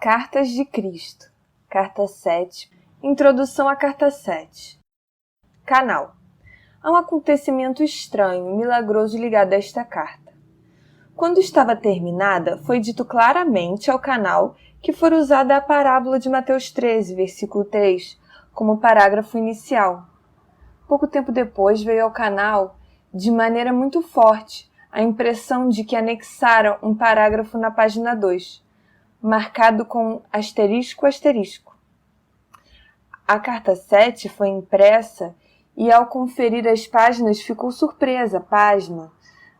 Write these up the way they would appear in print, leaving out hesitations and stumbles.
Cartas de Cristo, Carta 7, Introdução à Carta 7. Canal. Há um acontecimento estranho, milagroso ligado a esta carta. Quando estava terminada, foi dito claramente ao canal que fora usada a parábola de Mateus 13, versículo 3, como parágrafo inicial. Pouco tempo depois veio ao canal, de maneira muito forte, a impressão de que anexaram um parágrafo na página 2, marcado com asterisco. A carta 7 foi impressa e, ao conferir as páginas, ficou surpresa, pasma,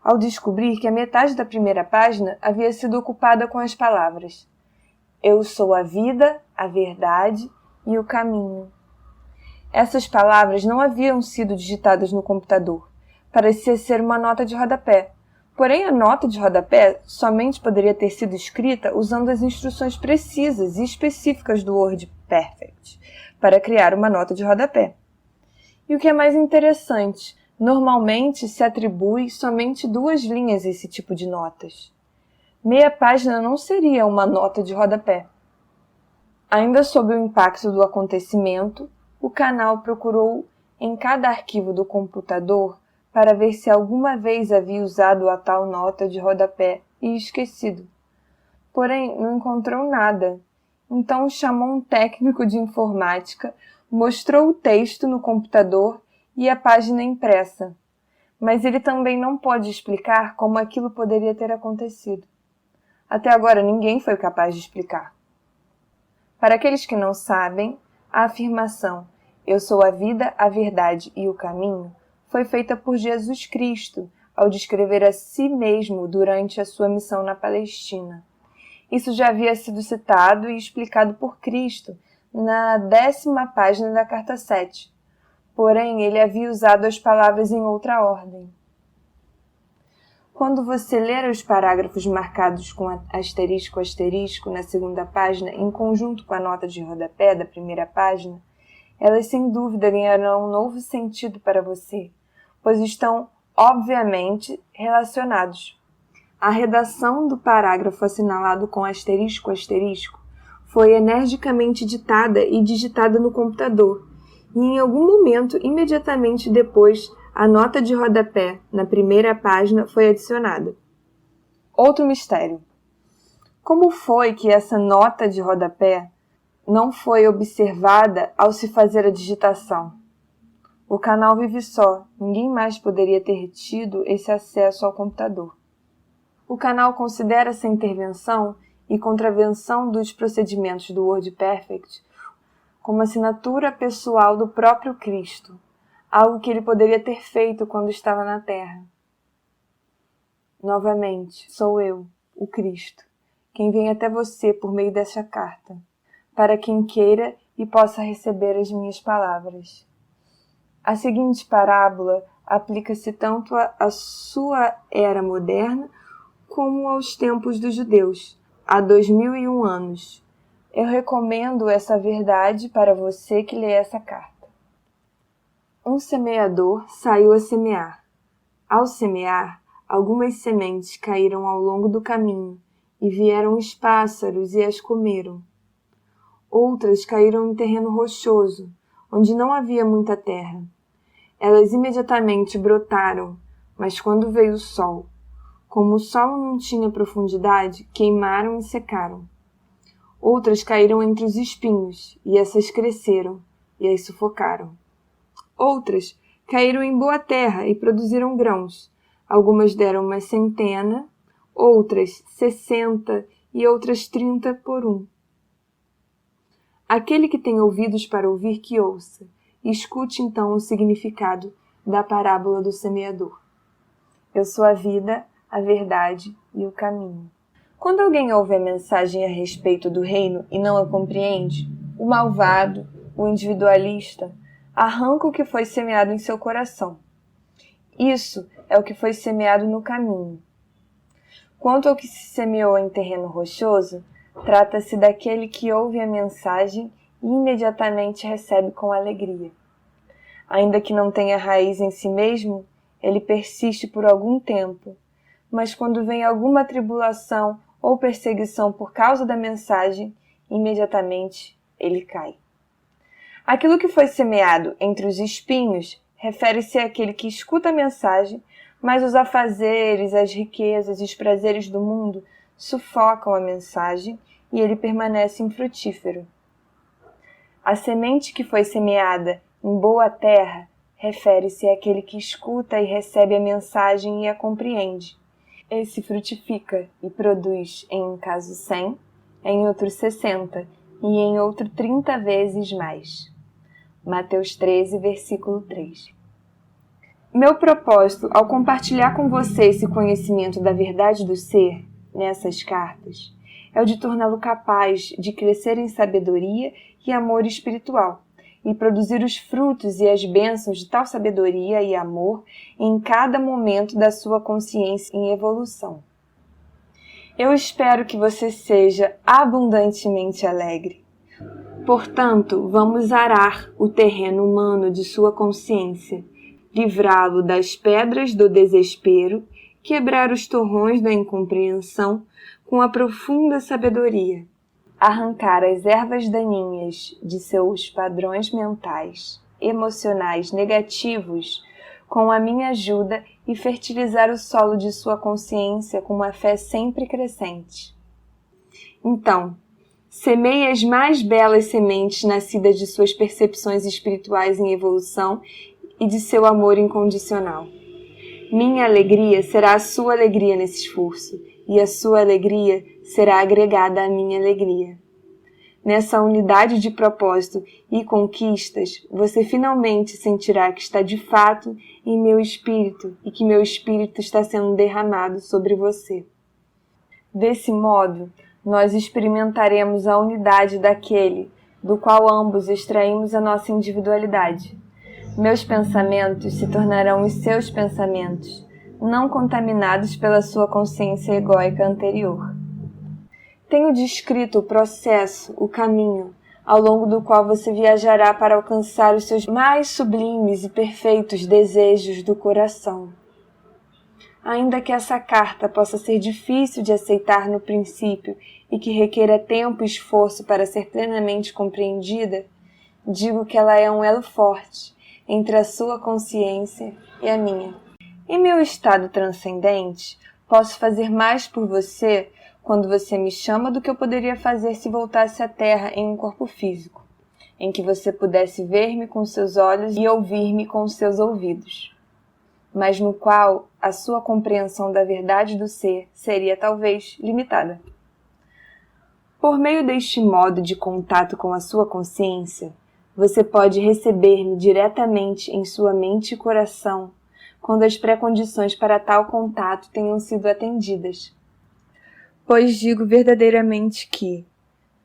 ao descobrir que a metade da primeira página havia sido ocupada com as palavras: Eu sou a vida, a verdade e o caminho. Essas palavras não haviam sido digitadas no computador. Parecia ser uma nota de rodapé. Porém, a nota de rodapé somente poderia ter sido escrita usando as instruções precisas e específicas do WordPerfect para criar uma nota de rodapé. E o que é mais interessante, normalmente se atribui somente 2 linhas a esse tipo de notas. Meia página não seria uma nota de rodapé. Ainda sob o impacto do acontecimento, o canal procurou em cada arquivo do computador para ver se alguma vez havia usado a tal nota de rodapé e esquecido. Porém, não encontrou nada. Então chamou um técnico de informática, mostrou o texto no computador e a página impressa. Mas ele também não pode explicar como aquilo poderia ter acontecido. Até agora ninguém foi capaz de explicar. Para aqueles que não sabem, a afirmação "Eu sou a vida, a verdade e o caminho" foi feita por Jesus Cristo ao descrever a si mesmo durante a sua missão na Palestina. Isso já havia sido citado e explicado por Cristo na 10ª página da Carta 7. Porém, ele havia usado as palavras em outra ordem. Quando você ler os parágrafos marcados com asterisco na 2ª página, em conjunto com a nota de rodapé da 1ª página, elas sem dúvida ganharão um novo sentido para você, pois estão, obviamente, relacionados. A redação do parágrafo assinalado com asterisco foi energicamente ditada e digitada no computador, e em algum momento, imediatamente depois, a nota de rodapé na 1ª página foi adicionada. Outro mistério. Como foi que essa nota de rodapé não foi observada ao se fazer a digitação? O canal vive só, ninguém mais poderia ter tido esse acesso ao computador. O canal considera essa intervenção e contravenção dos procedimentos do WordPerfect como assinatura pessoal do próprio Cristo, algo que ele poderia ter feito quando estava na Terra. Novamente, sou eu, o Cristo, quem vem até você por meio desta carta, para quem queira e possa receber as minhas palavras. A seguinte parábola aplica-se tanto à sua era moderna como aos tempos dos judeus, há 2001 anos. Eu recomendo essa verdade para você que lê essa carta. Um semeador saiu a semear. Ao semear, algumas sementes caíram ao longo do caminho, e vieram os pássaros e as comeram. Outras caíram em terreno rochoso, onde não havia muita terra. Elas imediatamente brotaram, mas quando veio o sol, como o solo não tinha profundidade, queimaram e secaram. Outras caíram entre os espinhos, e essas cresceram, e as sufocaram. Outras caíram em boa terra e produziram grãos. Algumas deram uma 100, outras 60 e outras 30 por 1. Aquele que tem ouvidos para ouvir, que ouça, e escute então o significado da parábola do semeador. Eu sou a vida, a verdade e o caminho. Quando alguém ouve a mensagem a respeito do reino e não a compreende, o malvado, o individualista, arranca o que foi semeado em seu coração. Isso é o que foi semeado no caminho. Quanto ao que se semeou em terreno rochoso, trata-se daquele que ouve a mensagem e imediatamente recebe com alegria. Ainda que não tenha raiz em si mesmo, ele persiste por algum tempo, mas quando vem alguma tribulação ou perseguição por causa da mensagem, imediatamente ele cai. Aquilo que foi semeado entre os espinhos refere-se àquele que escuta a mensagem, mas os afazeres, as riquezas e os prazeres do mundo sufocam a mensagem e ele permanece infrutífero. A semente que foi semeada em boa terra refere-se àquele que escuta e recebe a mensagem e a compreende. Esse frutifica e produz em um caso 100, em outro 60 e em outro 30 vezes mais. Mateus 13, versículo 3. Meu propósito ao compartilhar com você esse conhecimento da verdade do ser, nessas cartas, é o de torná-lo capaz de crescer em sabedoria e amor espiritual, e produzir os frutos e as bênçãos de tal sabedoria e amor em cada momento da sua consciência em evolução. Eu espero que você seja abundantemente alegre. Portanto, vamos arar o terreno humano de sua consciência, livrá-lo das pedras do desespero, quebrar os torrões da incompreensão com a profunda sabedoria, arrancar as ervas daninhas de seus padrões mentais, emocionais negativos com a minha ajuda e fertilizar o solo de sua consciência com uma fé sempre crescente. Então, semeie as mais belas sementes nascidas de suas percepções espirituais em evolução e de seu amor incondicional. Minha alegria será a sua alegria nesse esforço, e a sua alegria será agregada à minha alegria. Nessa unidade de propósito e conquistas, você finalmente sentirá que está de fato em meu espírito e que meu espírito está sendo derramado sobre você. Desse modo, nós experimentaremos a unidade daquele do qual ambos extraímos a nossa individualidade. Meus pensamentos se tornarão os seus pensamentos, não contaminados pela sua consciência egóica anterior. Tenho descrito o processo, o caminho, ao longo do qual você viajará para alcançar os seus mais sublimes e perfeitos desejos do coração. Ainda que essa carta possa ser difícil de aceitar no princípio e que requeira tempo e esforço para ser plenamente compreendida, digo que ela é um elo forte entre a sua consciência e a minha. Em meu estado transcendente, posso fazer mais por você quando você me chama do que eu poderia fazer se voltasse à Terra em um corpo físico, em que você pudesse ver-me com seus olhos e ouvir-me com seus ouvidos, mas no qual a sua compreensão da verdade do ser seria talvez limitada. Por meio deste modo de contato com a sua consciência, você pode receber-me diretamente em sua mente e coração quando as pré-condições para tal contato tenham sido atendidas. Pois digo verdadeiramente que,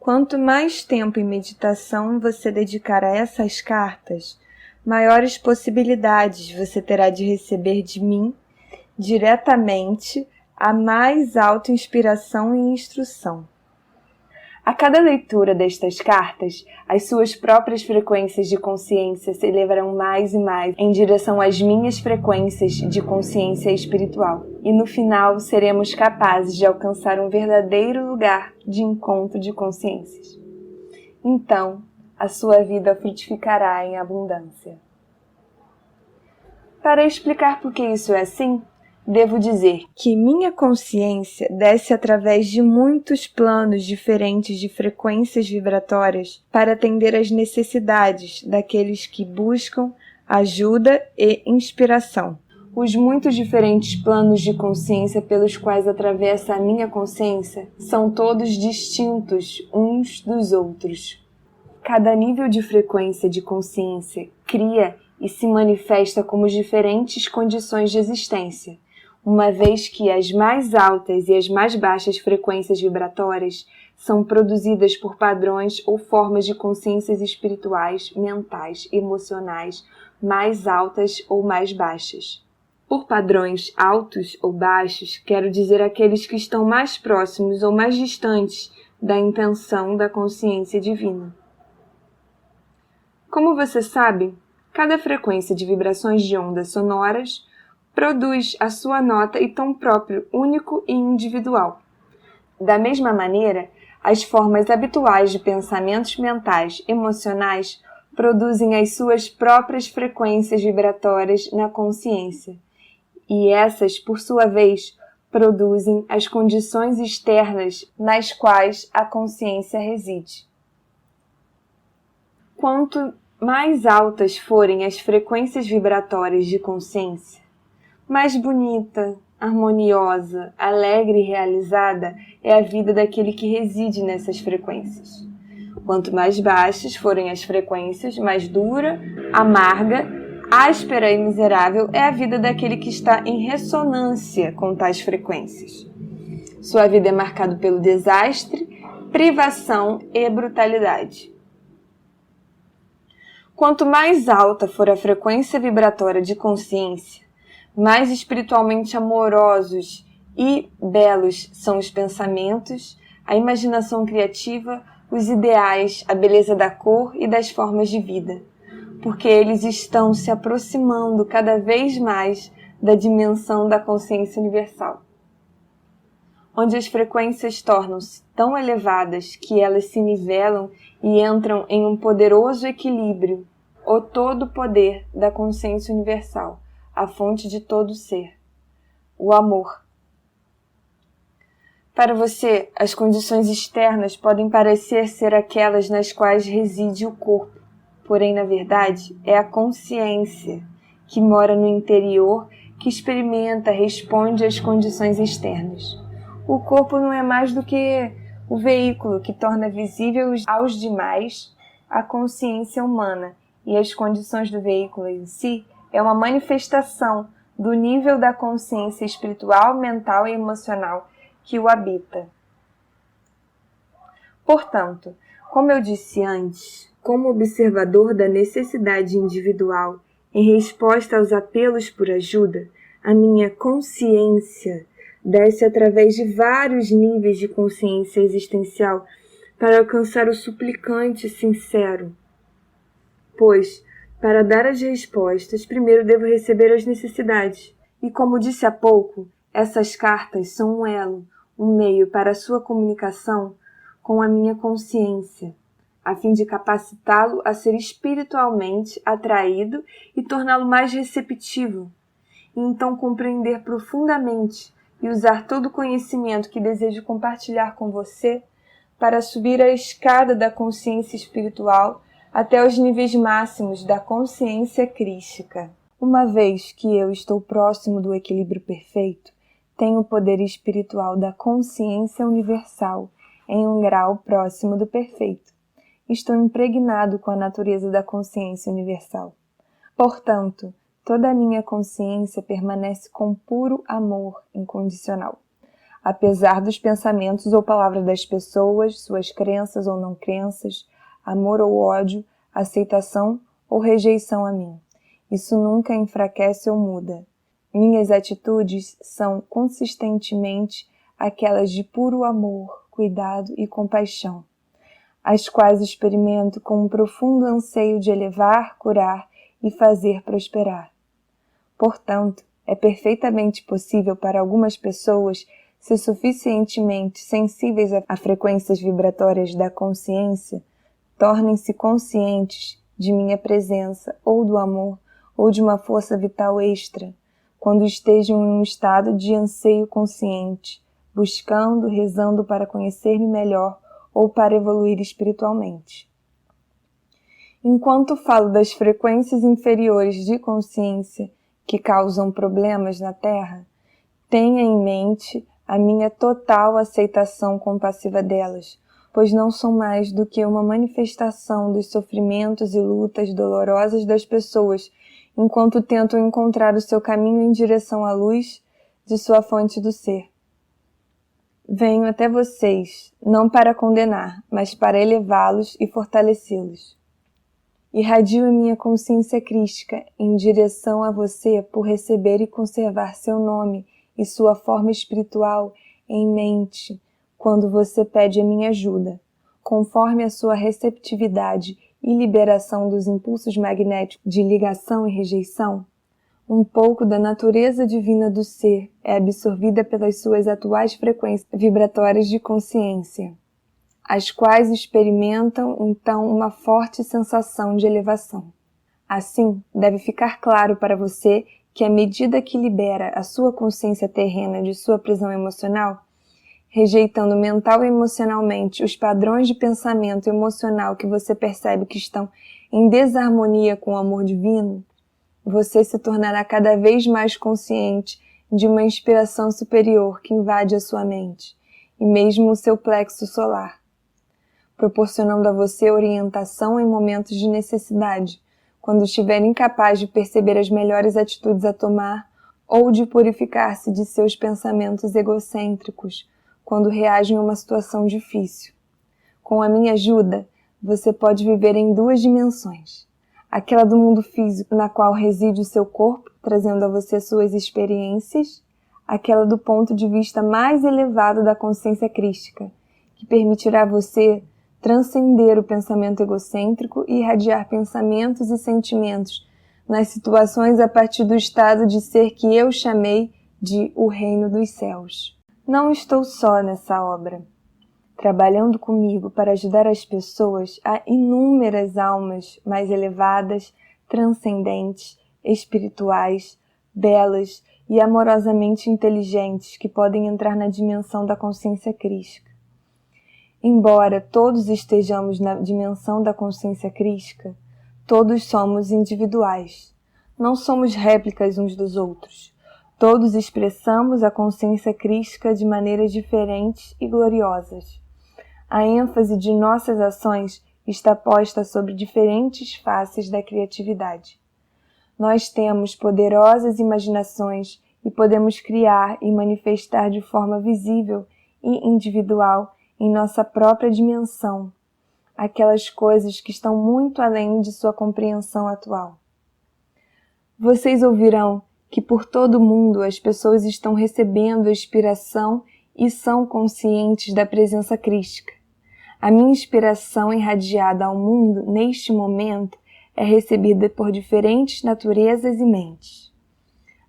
quanto mais tempo em meditação você dedicar a essas cartas, maiores possibilidades você terá de receber de mim, diretamente, a mais alta inspiração e instrução. A cada leitura destas cartas, as suas próprias frequências de consciência se elevarão mais e mais em direção às minhas frequências de consciência espiritual. E no final seremos capazes de alcançar um verdadeiro lugar de encontro de consciências. Então, a sua vida frutificará em abundância. Para explicar por que isso é assim, devo dizer que minha consciência desce através de muitos planos diferentes de frequências vibratórias para atender às necessidades daqueles que buscam ajuda e inspiração. Os muitos diferentes planos de consciência pelos quais atravessa a minha consciência são todos distintos uns dos outros. Cada nível de frequência de consciência cria e se manifesta como diferentes condições de existência, uma vez que as mais altas e as mais baixas frequências vibratórias são produzidas por padrões ou formas de consciências espirituais, mentais, emocionais, mais altas ou mais baixas. Por padrões altos ou baixos, quero dizer aqueles que estão mais próximos ou mais distantes da intenção da consciência divina. Como você sabe, cada frequência de vibrações de ondas sonoras produz a sua nota e tom próprio, único e individual. Da mesma maneira, As formas habituais de pensamentos mentais emocionais produzem as suas próprias frequências vibratórias na consciência, e essas, por sua vez, produzem as condições externas nas quais a consciência reside. Quanto mais altas forem as frequências vibratórias de consciência, mais bonita, harmoniosa, alegre e realizada é a vida daquele que reside nessas frequências. Quanto mais baixas forem as frequências, mais dura, amarga, áspera e miserável é a vida daquele que está em ressonância com tais frequências. Sua vida é marcada pelo desastre, privação e brutalidade. Quanto mais alta for a frequência vibratória de consciência, mais espiritualmente amorosos e belos são os pensamentos, a imaginação criativa, os ideais, a beleza da cor e das formas de vida, porque eles estão se aproximando cada vez mais da dimensão da consciência universal, onde as frequências tornam-se tão elevadas que elas se nivelam e entram em um poderoso equilíbrio, o todo poder da consciência universal, a fonte de todo ser, o amor. Para você, as condições externas podem parecer ser aquelas nas quais reside o corpo, porém, na verdade, é a consciência que mora no interior, que experimenta, responde às condições externas. O corpo não é mais do que o veículo que torna visível aos demais a consciência humana, e as condições do veículo em si é uma manifestação do nível da consciência espiritual, mental e emocional que o habita. Portanto, como eu disse antes, como observador da necessidade individual em resposta aos apelos por ajuda, a minha consciência desce através de vários níveis de consciência existencial para alcançar o suplicante sincero. Pois, para dar as respostas, primeiro devo receber as necessidades. E como disse há pouco, essas cartas são um elo, um meio para a sua comunicação com a minha consciência, a fim de capacitá-lo a ser espiritualmente atraído e torná-lo mais receptivo, e então compreender profundamente e usar todo o conhecimento que desejo compartilhar com você para subir a escada da consciência espiritual até os níveis máximos da consciência crística. Uma vez que eu estou próximo do equilíbrio perfeito, tenho o poder espiritual da consciência universal em um grau próximo do perfeito. Estou impregnado com a natureza da consciência universal. Portanto, toda a minha consciência permanece com puro amor incondicional. Apesar dos pensamentos ou palavras das pessoas, suas crenças ou não crenças, amor ou ódio, aceitação ou rejeição a mim. Isso nunca enfraquece ou muda. Minhas atitudes são consistentemente aquelas de puro amor, cuidado e compaixão, as quais experimento com um profundo anseio de elevar, curar e fazer prosperar. Portanto, é perfeitamente possível para algumas pessoas ser suficientemente sensíveis a frequências vibratórias da consciência, tornem-se conscientes de minha presença ou do amor ou de uma força vital extra, quando estejam em um estado de anseio consciente, buscando, rezando para conhecer-me melhor ou para evoluir espiritualmente. Enquanto falo das frequências inferiores de consciência que causam problemas na Terra, tenha em mente a minha total aceitação compassiva delas, pois não são mais do que uma manifestação dos sofrimentos e lutas dolorosas das pessoas, enquanto tentam encontrar o seu caminho em direção à luz de sua fonte do ser. Venho até vocês, não para condenar, mas para elevá-los e fortalecê-los. Irradio a minha consciência crística em direção a você por receber e conservar seu nome e sua forma espiritual em mente quando você pede a minha ajuda, conforme a sua receptividade e liberação dos impulsos magnéticos de ligação e rejeição. Um pouco da natureza divina do ser é absorvida pelas suas atuais frequências vibratórias de consciência. as quais experimentam então uma forte sensação de elevação. Assim, deve ficar claro para você que à medida que libera a sua consciência terrena de sua prisão emocional, rejeitando mental e emocionalmente os padrões de pensamento emocional que você percebe que estão em desarmonia com o amor divino, você se tornará cada vez mais consciente de uma inspiração superior que invade a sua mente, e mesmo o seu plexo solar, proporcionando a você orientação em momentos de necessidade, quando estiver incapaz de perceber as melhores atitudes a tomar ou de purificar-se de seus pensamentos egocêntricos, quando reage a uma situação difícil. Com a minha ajuda, você pode viver em 2 dimensões. Aquela do mundo físico, na qual reside o seu corpo, trazendo a você suas experiências, aquela do ponto de vista mais elevado da consciência crística, que permitirá a você transcender o pensamento egocêntrico e irradiar pensamentos e sentimentos nas situações a partir do estado de ser que eu chamei de o reino dos céus. Não estou só nessa obra. Trabalhando comigo para ajudar as pessoas, há inúmeras almas mais elevadas, transcendentes, espirituais, belas e amorosamente inteligentes que podem entrar na dimensão da consciência crística. Embora todos estejamos na dimensão da consciência crística, todos somos individuais. Não somos réplicas uns dos outros. Todos expressamos a consciência crística de maneiras diferentes e gloriosas. A ênfase de nossas ações está posta sobre diferentes faces da criatividade. Nós temos poderosas imaginações e podemos criar e manifestar de forma visível e individual em nossa própria dimensão aquelas coisas que estão muito além de sua compreensão atual. Vocês ouvirão que por todo o mundo as pessoas estão recebendo a inspiração e são conscientes da presença crística. A minha inspiração irradiada ao mundo, neste momento, é recebida por diferentes naturezas e mentes.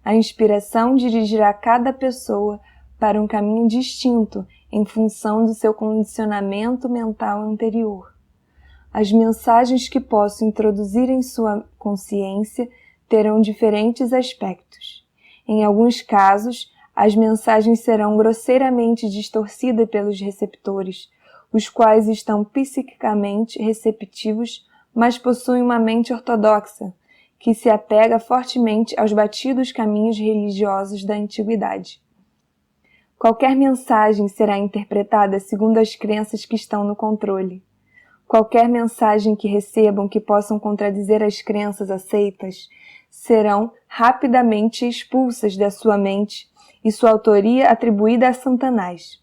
A inspiração dirigirá cada pessoa para um caminho distinto em função do seu condicionamento mental anterior. As mensagens que posso introduzir em sua consciência terão diferentes aspectos. Em alguns casos, as mensagens serão grosseiramente distorcidas pelos receptores, os quais estão psiquicamente receptivos, mas possuem uma mente ortodoxa, que se apega fortemente aos batidos caminhos religiosos da antiguidade. Qualquer mensagem será interpretada segundo as crenças que estão no controle. Qualquer mensagem que recebam que possam contradizer as crenças aceitas serão rapidamente expulsas da sua mente e sua autoria atribuída a Satanás.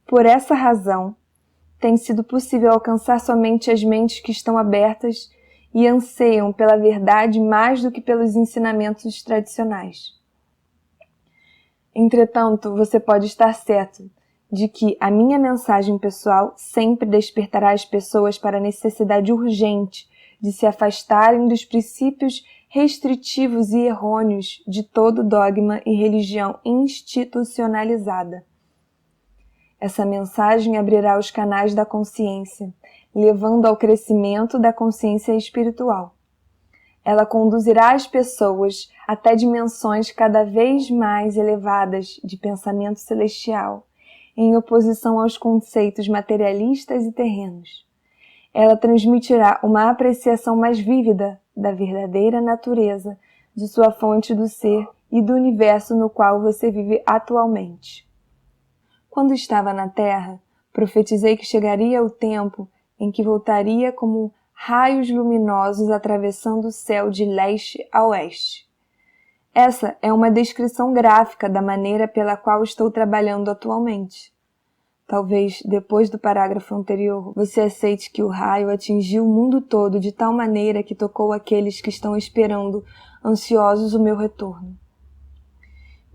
Por essa razão, tem sido possível alcançar somente as mentes que estão abertas e anseiam pela verdade mais do que pelos ensinamentos tradicionais. Entretanto, você pode estar certo de que a minha mensagem pessoal sempre despertará as pessoas para a necessidade urgente de se afastarem dos princípios restritivos e errôneos de todo dogma e religião institucionalizada. Essa mensagem abrirá os canais da consciência, levando ao crescimento da consciência espiritual. Ela conduzirá as pessoas até dimensões cada vez mais elevadas de pensamento celestial, em oposição aos conceitos materialistas e terrenos. Ela transmitirá uma apreciação mais vívida da verdadeira natureza de sua fonte do ser e do universo no qual você vive atualmente. Quando estava na Terra, profetizei que chegaria o tempo em que voltaria como raios luminosos atravessando o céu de leste a oeste. Essa é uma descrição gráfica da maneira pela qual estou trabalhando atualmente. Talvez, depois do parágrafo anterior, você aceite que o raio atingiu o mundo todo de tal maneira que tocou aqueles que estão esperando, ansiosos, o meu retorno.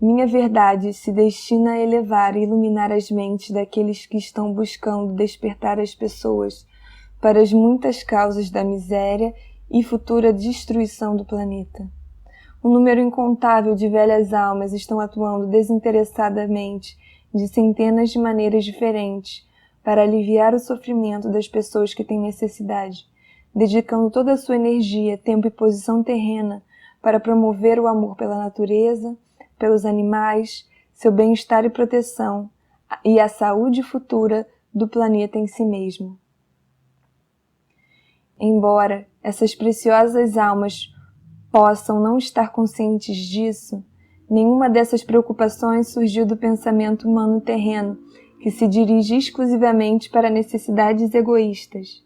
Minha verdade se destina a elevar e iluminar as mentes daqueles que estão buscando despertar as pessoas para as muitas causas da miséria e futura destruição do planeta. Um número incontável de velhas almas estão atuando desinteressadamente de centenas de maneiras diferentes, para aliviar o sofrimento das pessoas que têm necessidade, dedicando toda a sua energia, tempo e posição terrena para promover o amor pela natureza, pelos animais, seu bem-estar e proteção, e a saúde futura do planeta em si mesmo. Embora essas preciosas almas possam não estar conscientes disso, nenhuma dessas preocupações surgiu do pensamento humano terreno, que se dirige exclusivamente para necessidades egoístas,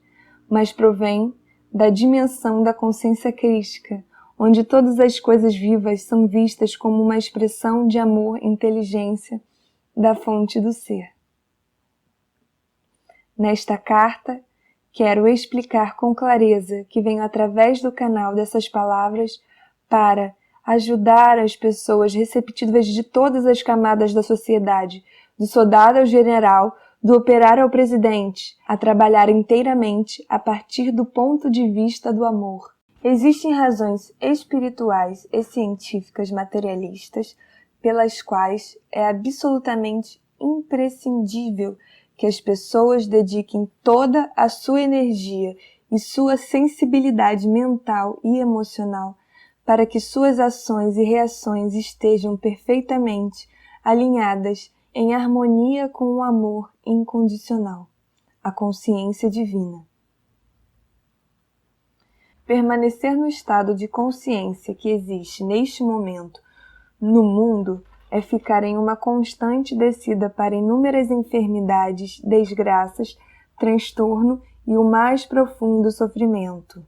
mas provém da dimensão da consciência crística, onde todas as coisas vivas são vistas como uma expressão de amor e inteligência da fonte do ser. Nesta carta, quero explicar com clareza que venho através do canal dessas palavras para ajudar as pessoas receptivas de todas as camadas da sociedade, do soldado ao general, do operário ao presidente, a trabalhar inteiramente a partir do ponto de vista do amor. Existem razões espirituais e científicas materialistas pelas quais é absolutamente imprescindível que as pessoas dediquem toda a sua energia e sua sensibilidade mental e emocional para que suas ações e reações estejam perfeitamente alinhadas em harmonia com o amor incondicional, a consciência divina. Permanecer no estado de consciência que existe neste momento no mundo é ficar em uma constante descida para inúmeras enfermidades, desgraças, transtorno e o mais profundo sofrimento.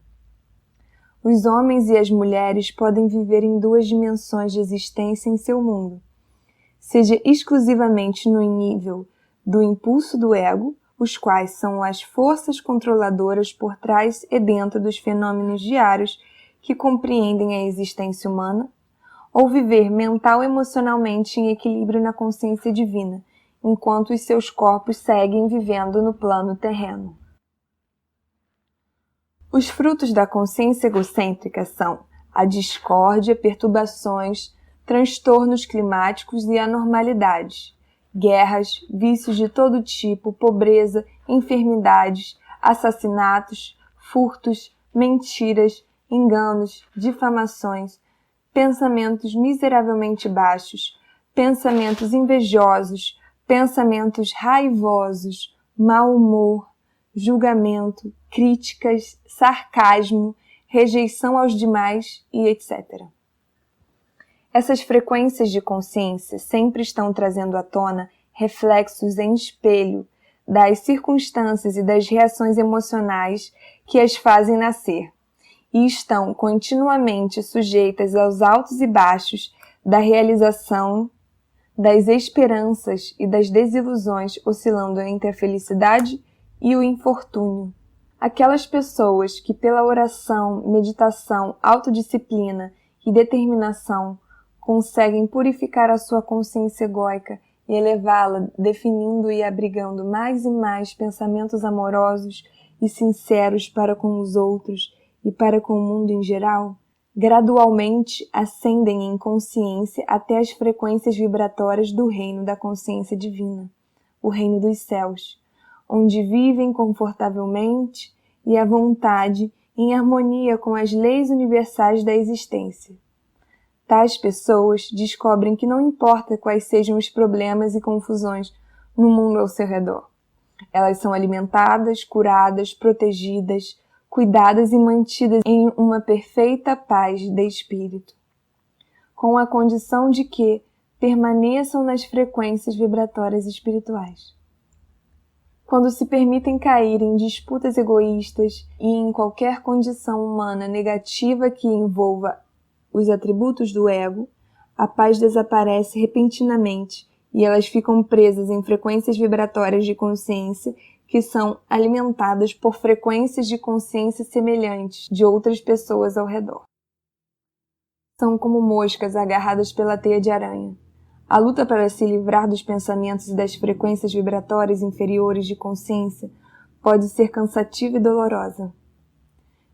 Os homens e as mulheres podem viver em duas dimensões de existência em seu mundo, seja exclusivamente no nível do impulso do ego, os quais são as forças controladoras por trás e dentro dos fenômenos diários que compreendem a existência humana, ou viver mental e emocionalmente em equilíbrio na consciência divina, enquanto os seus corpos seguem vivendo no plano terreno. Os frutos da consciência egocêntrica são a discórdia, perturbações, transtornos climáticos e anormalidades, guerras, vícios de todo tipo, pobreza, enfermidades, assassinatos, furtos, mentiras, enganos, difamações, pensamentos miseravelmente baixos, pensamentos invejosos, pensamentos raivosos, mau humor, julgamento, críticas, sarcasmo, rejeição aos demais e etc. Essas frequências de consciência sempre estão trazendo à tona reflexos em espelho das circunstâncias e das reações emocionais que as fazem nascer, e estão continuamente sujeitas aos altos e baixos da realização, das esperanças e das desilusões, oscilando entre a felicidade e o infortúnio. Aquelas pessoas que pela oração, meditação, autodisciplina e determinação conseguem purificar a sua consciência egóica e elevá-la, definindo e abrigando mais e mais pensamentos amorosos e sinceros para com os outros e para com o mundo em geral, gradualmente ascendem em consciência até as frequências vibratórias do reino da consciência divina, o reino dos céus, onde vivem confortavelmente e à vontade em harmonia com as leis universais da existência. Tais pessoas descobrem que não importa quais sejam os problemas e confusões no mundo ao seu redor. Elas são alimentadas, curadas, protegidas, cuidadas e mantidas em uma perfeita paz de espírito, com a condição de que permaneçam nas frequências vibratórias espirituais. Quando se permitem cair em disputas egoístas e em qualquer condição humana negativa que envolva os atributos do ego, a paz desaparece repentinamente e elas ficam presas em frequências vibratórias de consciência que são alimentadas por frequências de consciência semelhantes de outras pessoas ao redor. São como moscas agarradas pela teia de aranha. A luta para se livrar dos pensamentos e das frequências vibratórias inferiores de consciência pode ser cansativa e dolorosa.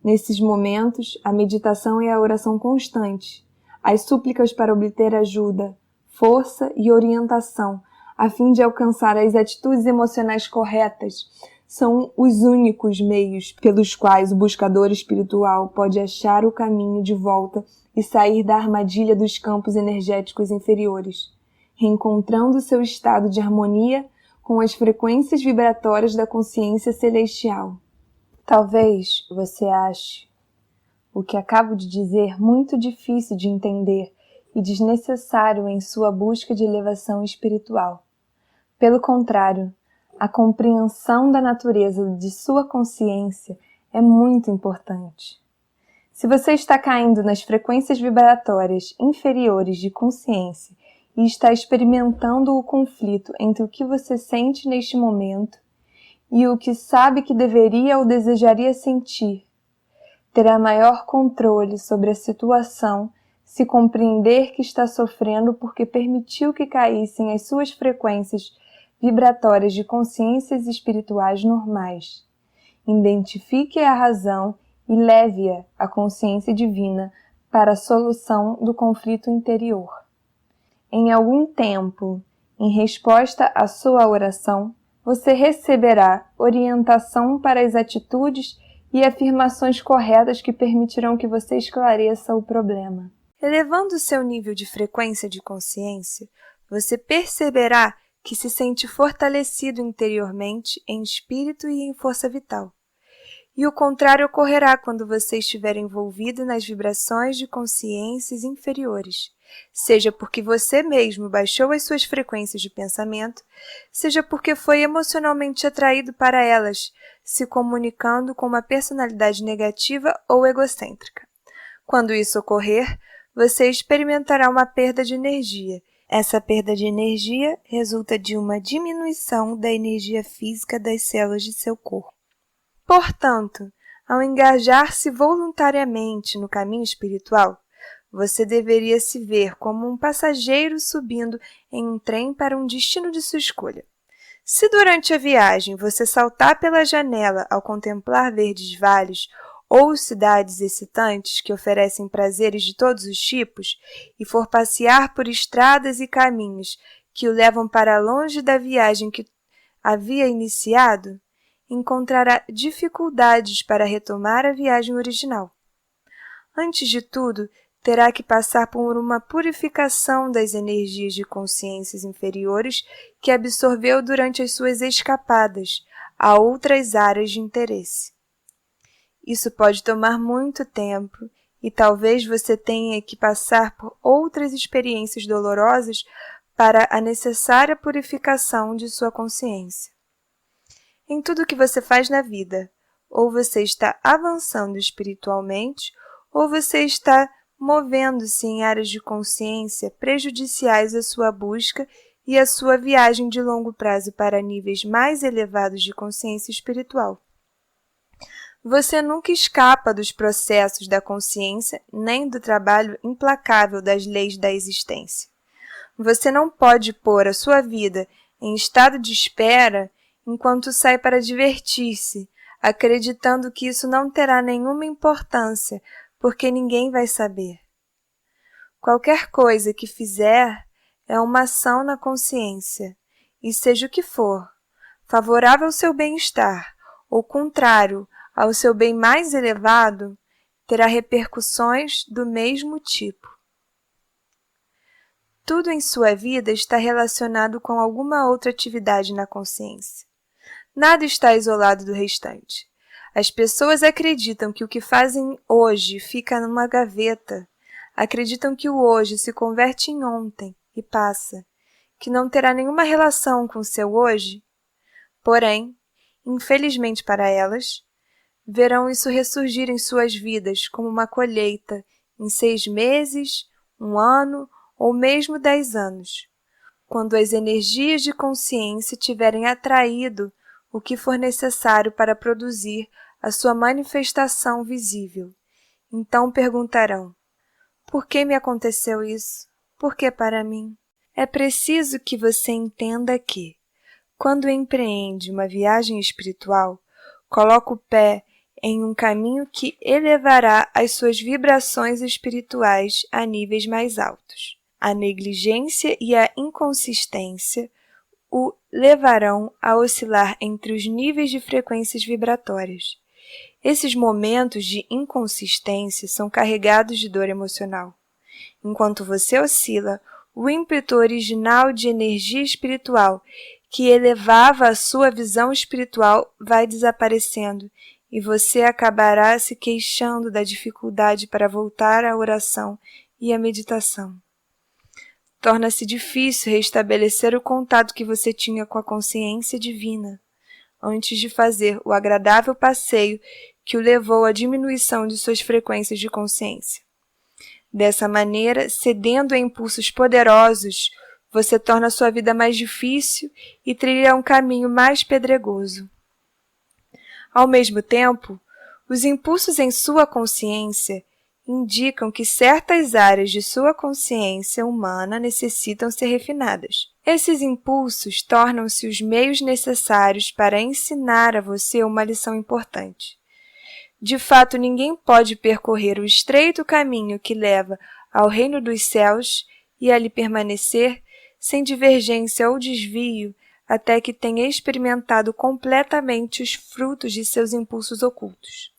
Nesses momentos, a meditação e a oração constante, as súplicas para obter ajuda, força e orientação a fim de alcançar as atitudes emocionais corretas, são os únicos meios pelos quais o buscador espiritual pode achar o caminho de volta e sair da armadilha dos campos energéticos inferiores, reencontrando seu estado de harmonia com as frequências vibratórias da consciência celestial. Talvez você ache o que acabo de dizer muito difícil de entender e desnecessário em sua busca de elevação espiritual. Pelo contrário, a compreensão da natureza de sua consciência é muito importante. Se você está caindo nas frequências vibratórias inferiores de consciência e está experimentando o conflito entre o que você sente neste momento e o que sabe que deveria ou desejaria sentir, terá maior controle sobre a situação se compreender que está sofrendo porque permitiu que caíssem as suas frequências vibratórias de consciências espirituais normais. Identifique a razão e leve-a à consciência divina para a solução do conflito interior. Em algum tempo, em resposta à sua oração, você receberá orientação para as atitudes e afirmações corretas que permitirão que você esclareça o problema. Elevando seu nível de frequência de consciência, você perceberá que se sente fortalecido interiormente em espírito e em força vital. E o contrário ocorrerá quando você estiver envolvido nas vibrações de consciências inferiores, seja porque você mesmo baixou as suas frequências de pensamento, seja porque foi emocionalmente atraído para elas, se comunicando com uma personalidade negativa ou egocêntrica. Quando isso ocorrer, você experimentará uma perda de energia. Essa perda de energia resulta de uma diminuição da energia física das células de seu corpo. Portanto, ao engajar-se voluntariamente no caminho espiritual, você deveria se ver como um passageiro subindo em um trem para um destino de sua escolha. Se durante a viagem você saltar pela janela ao contemplar verdes vales ou cidades excitantes que oferecem prazeres de todos os tipos e for passear por estradas e caminhos que o levam para longe da viagem que havia iniciado, encontrará dificuldades para retomar a viagem original. Antes de tudo, terá que passar por uma purificação das energias de consciências inferiores que absorveu durante as suas escapadas a outras áreas de interesse. Isso pode tomar muito tempo e talvez você tenha que passar por outras experiências dolorosas para a necessária purificação de sua consciência. Em tudo que você faz na vida, ou você está avançando espiritualmente, ou você está movendo-se em áreas de consciência prejudiciais à sua busca e à sua viagem de longo prazo para níveis mais elevados de consciência espiritual. Você nunca escapa dos processos da consciência nem do trabalho implacável das leis da existência. Você não pode pôr a sua vida em estado de espera enquanto sai para divertir-se, acreditando que isso não terá nenhuma importância, porque ninguém vai saber. Qualquer coisa que fizer é uma ação na consciência, e seja o que for, favorável ao seu bem-estar, ou contrário ao seu bem mais elevado, terá repercussões do mesmo tipo. Tudo em sua vida está relacionado com alguma outra atividade na consciência. Nada está isolado do restante. As pessoas acreditam que o que fazem hoje fica numa gaveta. Acreditam que o hoje se converte em ontem e passa, que não terá nenhuma relação com o seu hoje. Porém, infelizmente para elas, verão isso ressurgir em suas vidas como uma colheita em 6 meses, 1 ano ou mesmo 10 anos, quando as energias de consciência tiverem atraído o que for necessário para produzir a sua manifestação visível. Então perguntarão: por que me aconteceu isso? Por que para mim? É preciso que você entenda que, quando empreende uma viagem espiritual, coloca o pé em um caminho que elevará as suas vibrações espirituais a níveis mais altos. A negligência e a inconsistência, o levarão a oscilar entre os níveis de frequências vibratórias. Esses momentos de inconsistência são carregados de dor emocional. Enquanto você oscila, o ímpeto original de energia espiritual que elevava a sua visão espiritual vai desaparecendo e você acabará se queixando da dificuldade para voltar à oração e à meditação. Torna-se difícil restabelecer o contato que você tinha com a consciência divina, antes de fazer o agradável passeio que o levou à diminuição de suas frequências de consciência. Dessa maneira, cedendo a impulsos poderosos, você torna sua vida mais difícil e trilha um caminho mais pedregoso. Ao mesmo tempo, os impulsos em sua consciência indicam que certas áreas de sua consciência humana necessitam ser refinadas. Esses impulsos tornam-se os meios necessários para ensinar a você uma lição importante. De fato, ninguém pode percorrer o estreito caminho que leva ao reino dos céus e ali permanecer sem divergência ou desvio até que tenha experimentado completamente os frutos de seus impulsos ocultos.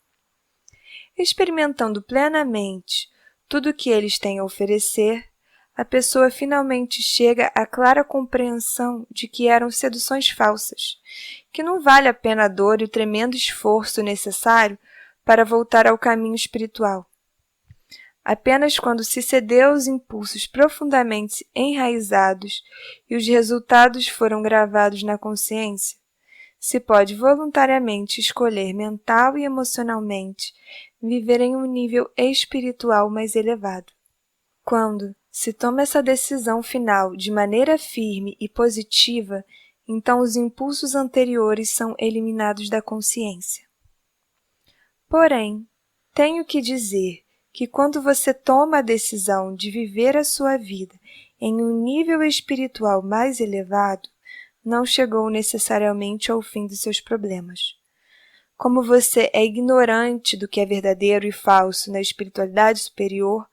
Experimentando plenamente tudo o que eles têm a oferecer, a pessoa finalmente chega à clara compreensão de que eram seduções falsas, que não vale a pena a dor e o tremendo esforço necessário para voltar ao caminho espiritual. Apenas quando se cedeu aos impulsos profundamente enraizados e os resultados foram gravados na consciência, se pode voluntariamente escolher mental e emocionalmente viver em um nível espiritual mais elevado. Quando se toma essa decisão final de maneira firme e positiva, então os impulsos anteriores são eliminados da consciência. Porém, tenho que dizer que quando você toma a decisão de viver a sua vida em um nível espiritual mais elevado, não chegou necessariamente ao fim dos seus problemas. Como você é ignorante do que é verdadeiro e falso na espiritualidade superior,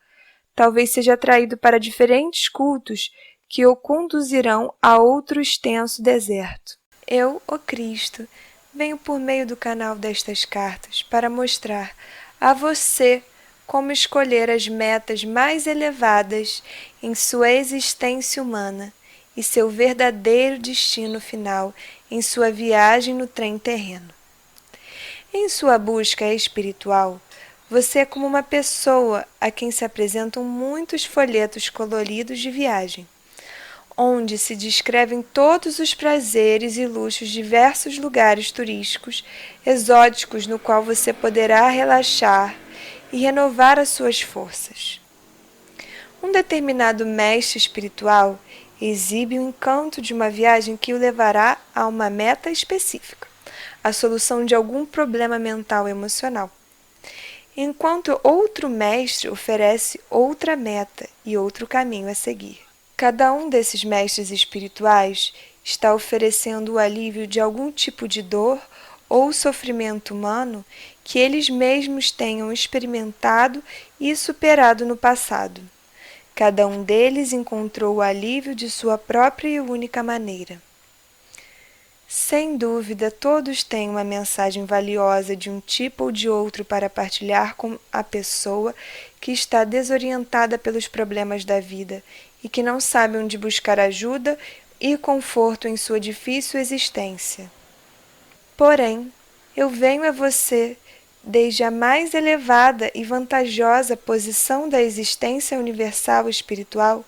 talvez seja atraído para diferentes cultos que o conduzirão a outro extenso deserto. Eu, o Cristo, venho por meio do canal destas cartas para mostrar a você como escolher as metas mais elevadas em sua existência humana e seu verdadeiro destino final em sua viagem no trem terreno. Em sua busca espiritual, você é como uma pessoa a quem se apresentam muitos folhetos coloridos de viagem, onde se descrevem todos os prazeres e luxos de diversos lugares turísticos exóticos no qual você poderá relaxar e renovar as suas forças. Um determinado mestre espiritual exibe o encanto de uma viagem que o levará a uma meta específica, a solução de algum problema mental ou emocional, enquanto outro mestre oferece outra meta e outro caminho a seguir. Cada um desses mestres espirituais está oferecendo o alívio de algum tipo de dor ou sofrimento humano que eles mesmos tenham experimentado e superado no passado. Cada um deles encontrou o alívio de sua própria e única maneira. Sem dúvida, todos têm uma mensagem valiosa de um tipo ou de outro para partilhar com a pessoa que está desorientada pelos problemas da vida e que não sabe onde buscar ajuda e conforto em sua difícil existência. Porém, eu venho a você desde a mais elevada e vantajosa posição da existência universal espiritual,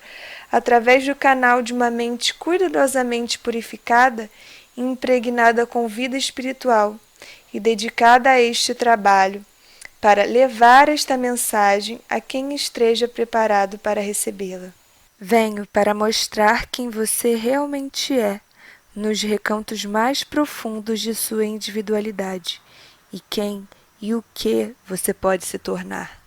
através do canal de uma mente cuidadosamente purificada e impregnada com vida espiritual e dedicada a este trabalho, para levar esta mensagem a quem esteja preparado para recebê-la. Venho para mostrar quem você realmente é, nos recantos mais profundos de sua individualidade, e quem e o que você pode se tornar.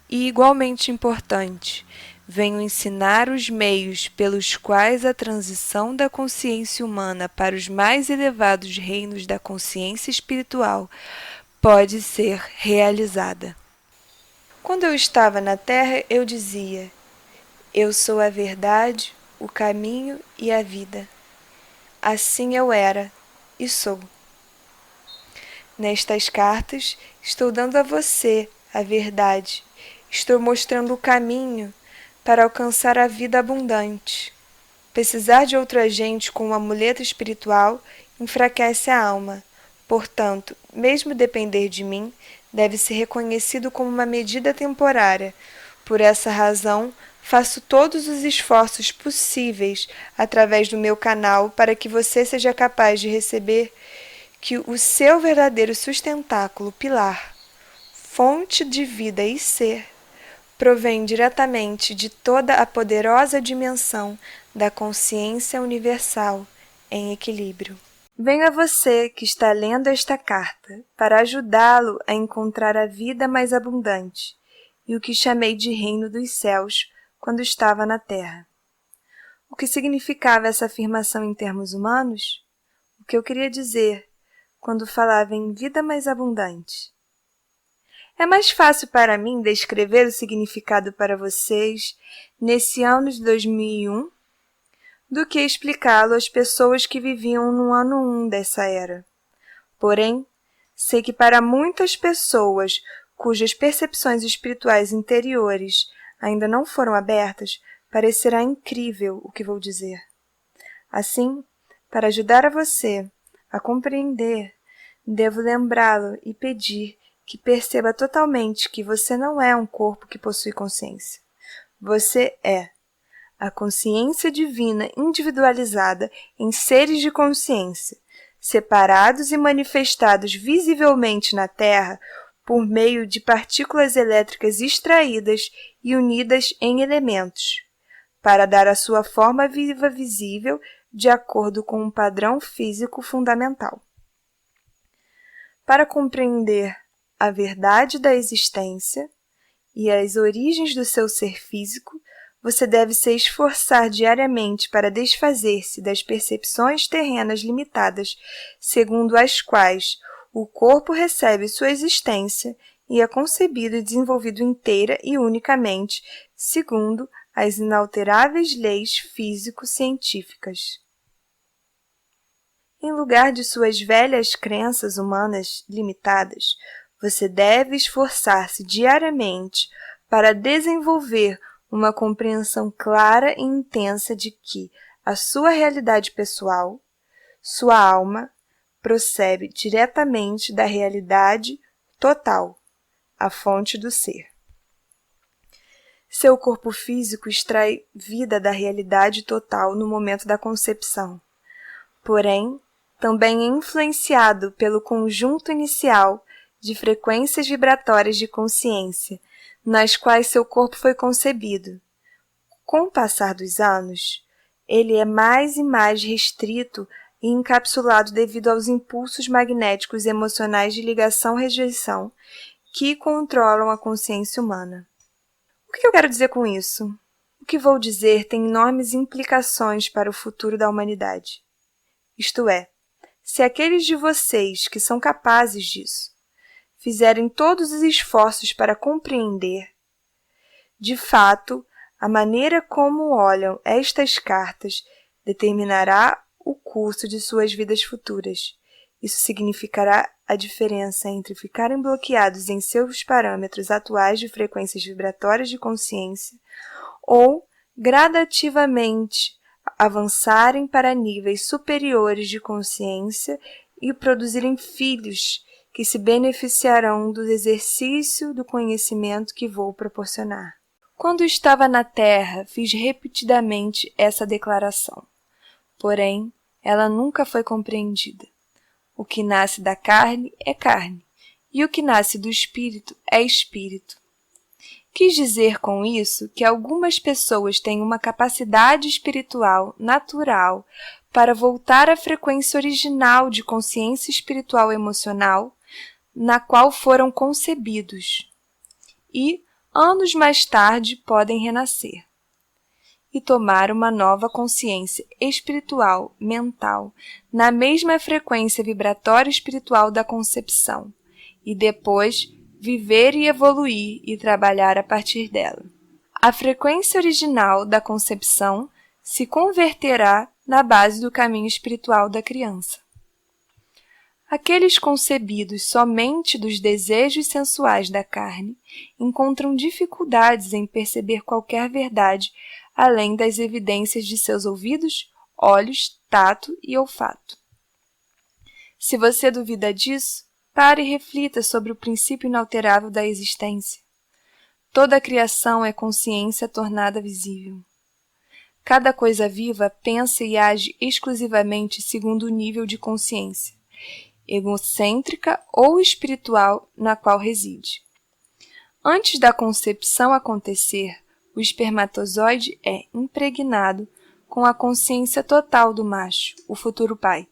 E, igualmente importante, venho ensinar os meios pelos quais a transição da consciência humana para os mais elevados reinos da consciência espiritual pode ser realizada. Quando eu estava na Terra, eu dizia: eu sou a verdade, o caminho e a vida. assim eu era e sou. Nestas cartas, estou dando a você a verdade. Estou mostrando o caminho para alcançar a vida abundante. Precisar de outra gente com um amuleto espiritual enfraquece a alma. Portanto, mesmo depender de mim, deve ser reconhecido como uma medida temporária. Por essa razão, faço todos os esforços possíveis através do meu canal para que você seja capaz de receber que o seu verdadeiro sustentáculo, pilar, fonte de vida e ser, provém diretamente de toda a poderosa dimensão da consciência universal em equilíbrio. Venho a você que está lendo esta carta para ajudá-lo a encontrar a vida mais abundante e o que chamei de reino dos céus quando estava na Terra. O que significava essa afirmação em termos humanos? O que eu queria dizer quando falava em vida mais abundante? É mais fácil para mim descrever o significado para vocês nesse ano de 2001 do que explicá-lo às pessoas que viviam no ano 1 dessa era. Porém, sei que para muitas pessoas cujas percepções espirituais interiores ainda não foram abertas, parecerá incrível o que vou dizer. Assim, para ajudar a você a compreender, devo lembrá-lo e pedir que perceba totalmente que você não é um corpo que possui consciência. Você é a consciência divina individualizada em seres de consciência, separados e manifestados visivelmente na Terra por meio de partículas elétricas extraídas e unidas em elementos, para dar a sua forma viva visível de acordo com um padrão físico fundamental. Para compreender a verdade da existência e as origens do seu ser físico, você deve se esforçar diariamente para desfazer-se das percepções terrenas limitadas, segundo as quais o corpo recebe sua existência e é concebido e desenvolvido inteira e unicamente segundo as inalteráveis leis físico-científicas. Em lugar de suas velhas crenças humanas limitadas, você deve esforçar-se diariamente para desenvolver uma compreensão clara e intensa de que a sua realidade pessoal, sua alma, procede diretamente da realidade total, a fonte do ser. Seu corpo físico extrai vida da realidade total no momento da concepção. Porém, também é influenciado pelo conjunto inicial de frequências vibratórias de consciência, nas quais seu corpo foi concebido. Com o passar dos anos, ele é mais e mais restrito e encapsulado devido aos impulsos magnéticos e emocionais de ligação-rejeição que controlam a consciência humana. O que eu quero dizer com isso? O que vou dizer tem enormes implicações para o futuro da humanidade. Isto é, se aqueles de vocês que são capazes disso fizerem todos os esforços para compreender, de fato, a maneira como olham estas cartas determinará o curso de suas vidas futuras. Isso significará a diferença entre ficarem bloqueados em seus parâmetros atuais de frequências vibratórias de consciência ou gradativamente avançarem para níveis superiores de consciência e produzirem filhos que se beneficiarão do exercício do conhecimento que vou proporcionar. Quando estava na Terra, fiz repetidamente essa declaração. Porém, ela nunca foi compreendida. O que nasce da carne é carne, e o que nasce do espírito é espírito. Quis dizer com isso que algumas pessoas têm uma capacidade espiritual natural para voltar à frequência original de consciência espiritual emocional na qual foram concebidos e, anos mais tarde, podem renascer e tomar uma nova consciência espiritual, mental, na mesma frequência vibratória espiritual da concepção e depois viver e evoluir e trabalhar a partir dela. A frequência original da concepção se converterá na base do caminho espiritual da criança. Aqueles concebidos somente dos desejos sensuais da carne encontram dificuldades em perceber qualquer verdade além das evidências de seus ouvidos, olhos, tato e olfato. Se você duvida disso, pare e reflita sobre o princípio inalterável da existência. Toda a criação é consciência tornada visível. Cada coisa viva pensa e age exclusivamente segundo o nível de consciência egocêntrica ou espiritual na qual reside. Antes da concepção acontecer, o espermatozoide é impregnado com a consciência total do macho, o futuro pai,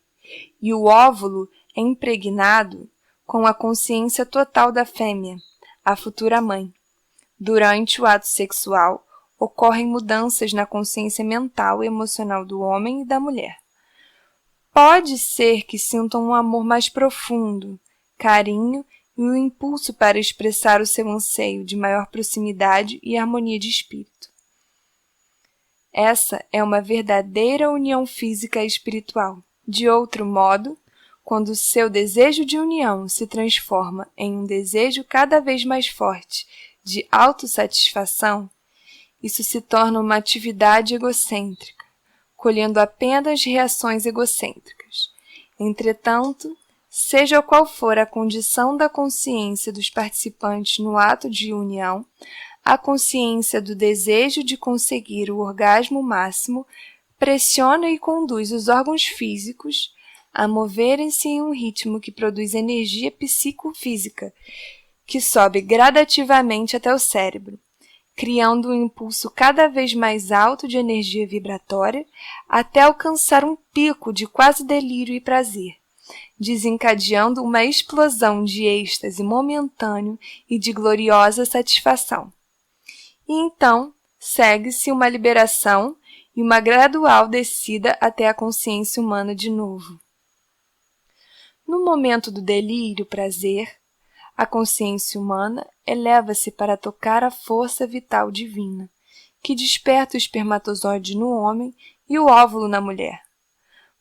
e o óvulo é impregnado com a consciência total da fêmea, a futura mãe. Durante o ato sexual, ocorrem mudanças na consciência mental e emocional do homem e da mulher. Pode ser que sintam um amor mais profundo, carinho e um impulso para expressar o seu anseio de maior proximidade e harmonia de espírito. Essa é uma verdadeira união física e espiritual. De outro modo, quando o seu desejo de união se transforma em um desejo cada vez mais forte de autossatisfação, isso se torna uma atividade egocêntrica, colhendo apenas reações egocêntricas. Entretanto, seja qual for a condição da consciência dos participantes no ato de união, a consciência do desejo de conseguir o orgasmo máximo pressiona e conduz os órgãos físicos a moverem-se em um ritmo que produz energia psicofísica, que sobe gradativamente até o cérebro, criando um impulso cada vez mais alto de energia vibratória até alcançar um pico de quase delírio e prazer, desencadeando uma explosão de êxtase momentâneo e de gloriosa satisfação. E então, segue-se uma liberação e uma gradual descida até a consciência humana de novo. No momento do delírio prazer, a consciência humana eleva-se para tocar a força vital divina, que desperta o espermatozoide no homem e o óvulo na mulher.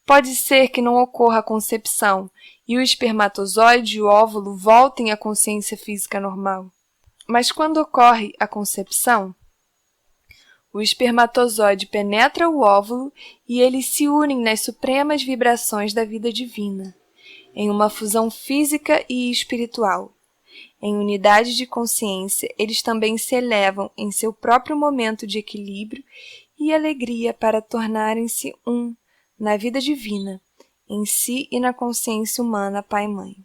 Pode ser que não ocorra a concepção e o espermatozoide e o óvulo voltem à consciência física normal. Mas quando ocorre a concepção, o espermatozoide penetra o óvulo e eles se unem nas supremas vibrações da vida divina, em uma fusão física e espiritual. Em unidade de consciência, eles também se elevam em seu próprio momento de equilíbrio e alegria para tornarem-se um na vida divina, em si e na consciência humana Pai-Mãe.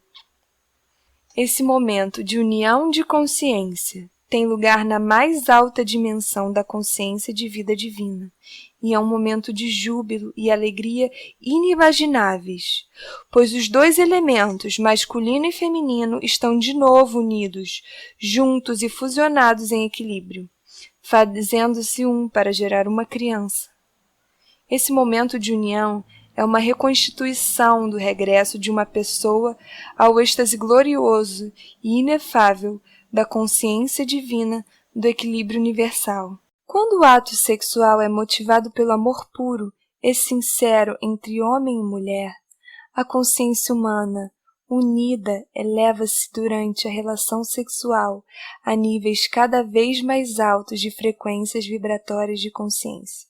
Esse momento de união de consciência tem lugar na mais alta dimensão da consciência de vida divina, e é um momento de júbilo e alegria inimagináveis, pois os dois elementos, masculino e feminino, estão de novo unidos, juntos e fusionados em equilíbrio, fazendo-se um para gerar uma criança. Esse momento de união é uma reconstituição do regresso de uma pessoa ao êxtase glorioso e inefável da consciência divina do equilíbrio universal. Quando o ato sexual é motivado pelo amor puro e sincero entre homem e mulher, a consciência humana, unida, eleva-se durante a relação sexual a níveis cada vez mais altos de frequências vibratórias de consciência,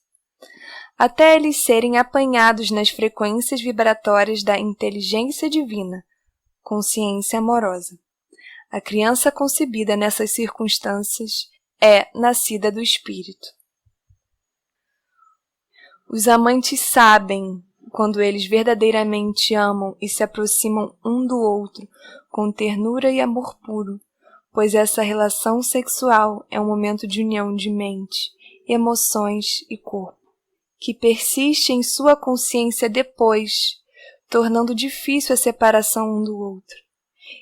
até eles serem apanhados nas frequências vibratórias da inteligência divina, consciência amorosa. A criança concebida nessas circunstâncias é nascida do Espírito. Os amantes sabem, quando eles verdadeiramente amam e se aproximam um do outro com ternura e amor puro, pois essa relação sexual é um momento de união de mente, emoções e corpo, que persiste em sua consciência depois, tornando difícil a separação um do outro.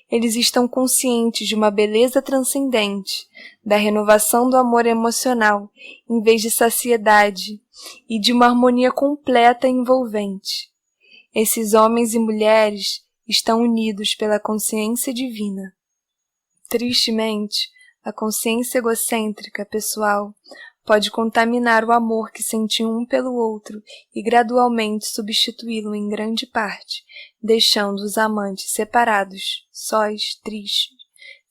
Eles estão conscientes de uma beleza transcendente, da renovação do amor emocional, em vez de saciedade, e de uma harmonia completa e envolvente. Esses homens e mulheres estão unidos pela consciência divina. Tristemente, a consciência egocêntrica pessoal pode contaminar o amor que sentem um pelo outro e gradualmente substituí-lo em grande parte, deixando os amantes separados, sós, tristes,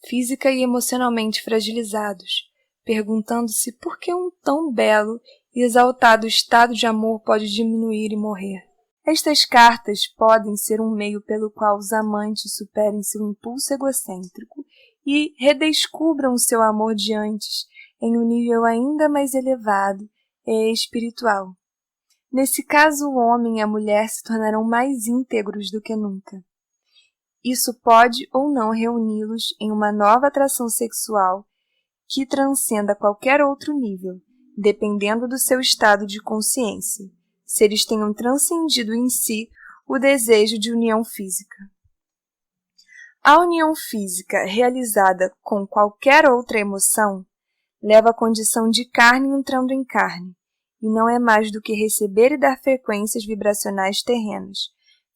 física e emocionalmente fragilizados, perguntando-se por que um tão belo e exaltado estado de amor pode diminuir e morrer. Estas cartas podem ser um meio pelo qual os amantes superem seu impulso egocêntrico e redescubram o seu amor de antes em um nível ainda mais elevado e espiritual. Nesse caso, o homem e a mulher se tornarão mais íntegros do que nunca. Isso pode ou não reuni-los em uma nova atração sexual que transcenda qualquer outro nível, dependendo do seu estado de consciência, se eles tenham transcendido em si o desejo de união física. A união física realizada com qualquer outra emoção leva à condição de carne entrando em carne, e não é mais do que receber e dar frequências vibracionais terrenas,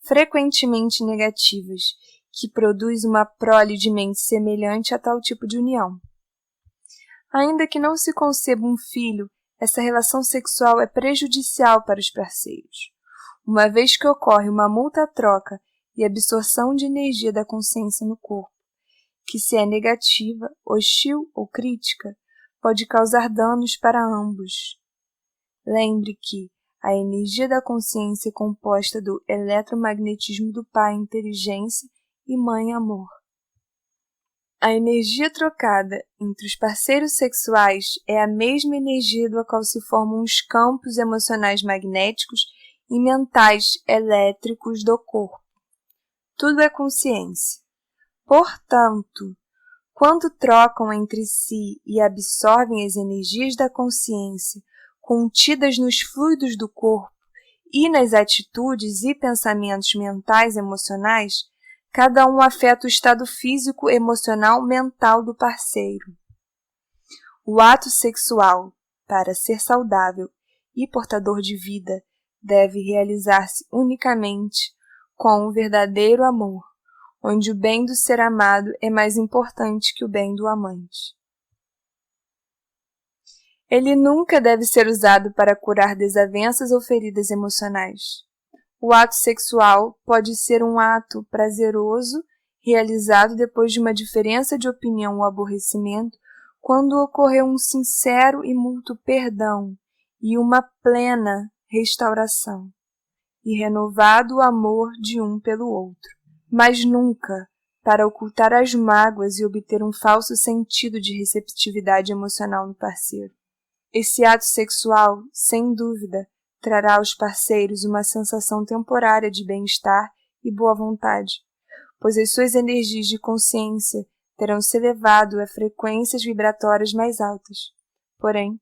frequentemente negativas, que produz uma prole de mente semelhante a tal tipo de união. Ainda que não se conceba um filho, essa relação sexual é prejudicial para os parceiros, uma vez que ocorre uma mútua troca e absorção de energia da consciência no corpo, que se é negativa, hostil ou crítica, pode causar danos para ambos. Lembre que a energia da consciência é composta do eletromagnetismo do Pai inteligência e Mãe amor. A energia trocada entre os parceiros sexuais é a mesma energia do qual se formam os campos emocionais magnéticos e mentais elétricos do corpo. Tudo é consciência. Portanto, quando trocam entre si e absorvem as energias da consciência contidas nos fluidos do corpo e nas atitudes e pensamentos mentais emocionais, cada um afeta o estado físico, emocional, mental do parceiro. O ato sexual, para ser saudável e portador de vida, deve realizar-se unicamente com o verdadeiro amor, onde o bem do ser amado é mais importante que o bem do amante. Ele nunca deve ser usado para curar desavenças ou feridas emocionais. O ato sexual pode ser um ato prazeroso, realizado depois de uma diferença de opinião ou aborrecimento, quando ocorreu um sincero e mútuo perdão e uma plena restauração, e renovado o amor de um pelo outro, mas nunca para ocultar as mágoas e obter um falso sentido de receptividade emocional no parceiro. Esse ato sexual, sem dúvida, trará aos parceiros uma sensação temporária de bem-estar e boa vontade, pois as suas energias de consciência terão se elevado a frequências vibratórias mais altas. Porém,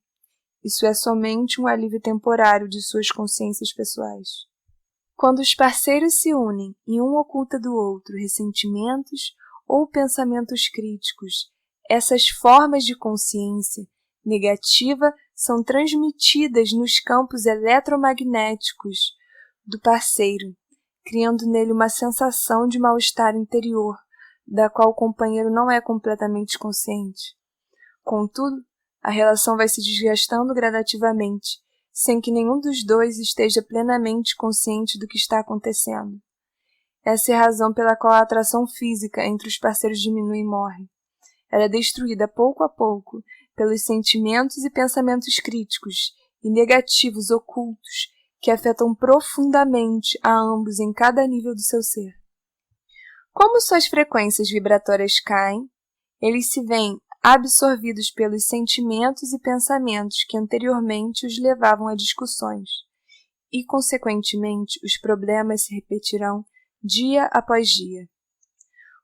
isso é somente um alívio temporário de suas consciências pessoais. Quando os parceiros se unem e um oculta do outro ressentimentos ou pensamentos críticos, essas formas de consciência negativa são transmitidas nos campos eletromagnéticos do parceiro, criando nele uma sensação de mal-estar interior, da qual o companheiro não é completamente consciente. Contudo, a relação vai se desgastando gradativamente, sem que nenhum dos dois esteja plenamente consciente do que está acontecendo. Essa é a razão pela qual a atração física entre os parceiros diminui e morre. Ela é destruída pouco a pouco pelos sentimentos e pensamentos críticos e negativos ocultos que afetam profundamente a ambos em cada nível do seu ser. Como suas frequências vibratórias caem, eles se veem absorvidos pelos sentimentos e pensamentos que anteriormente os levavam a discussões, e, consequentemente, os problemas se repetirão dia após dia.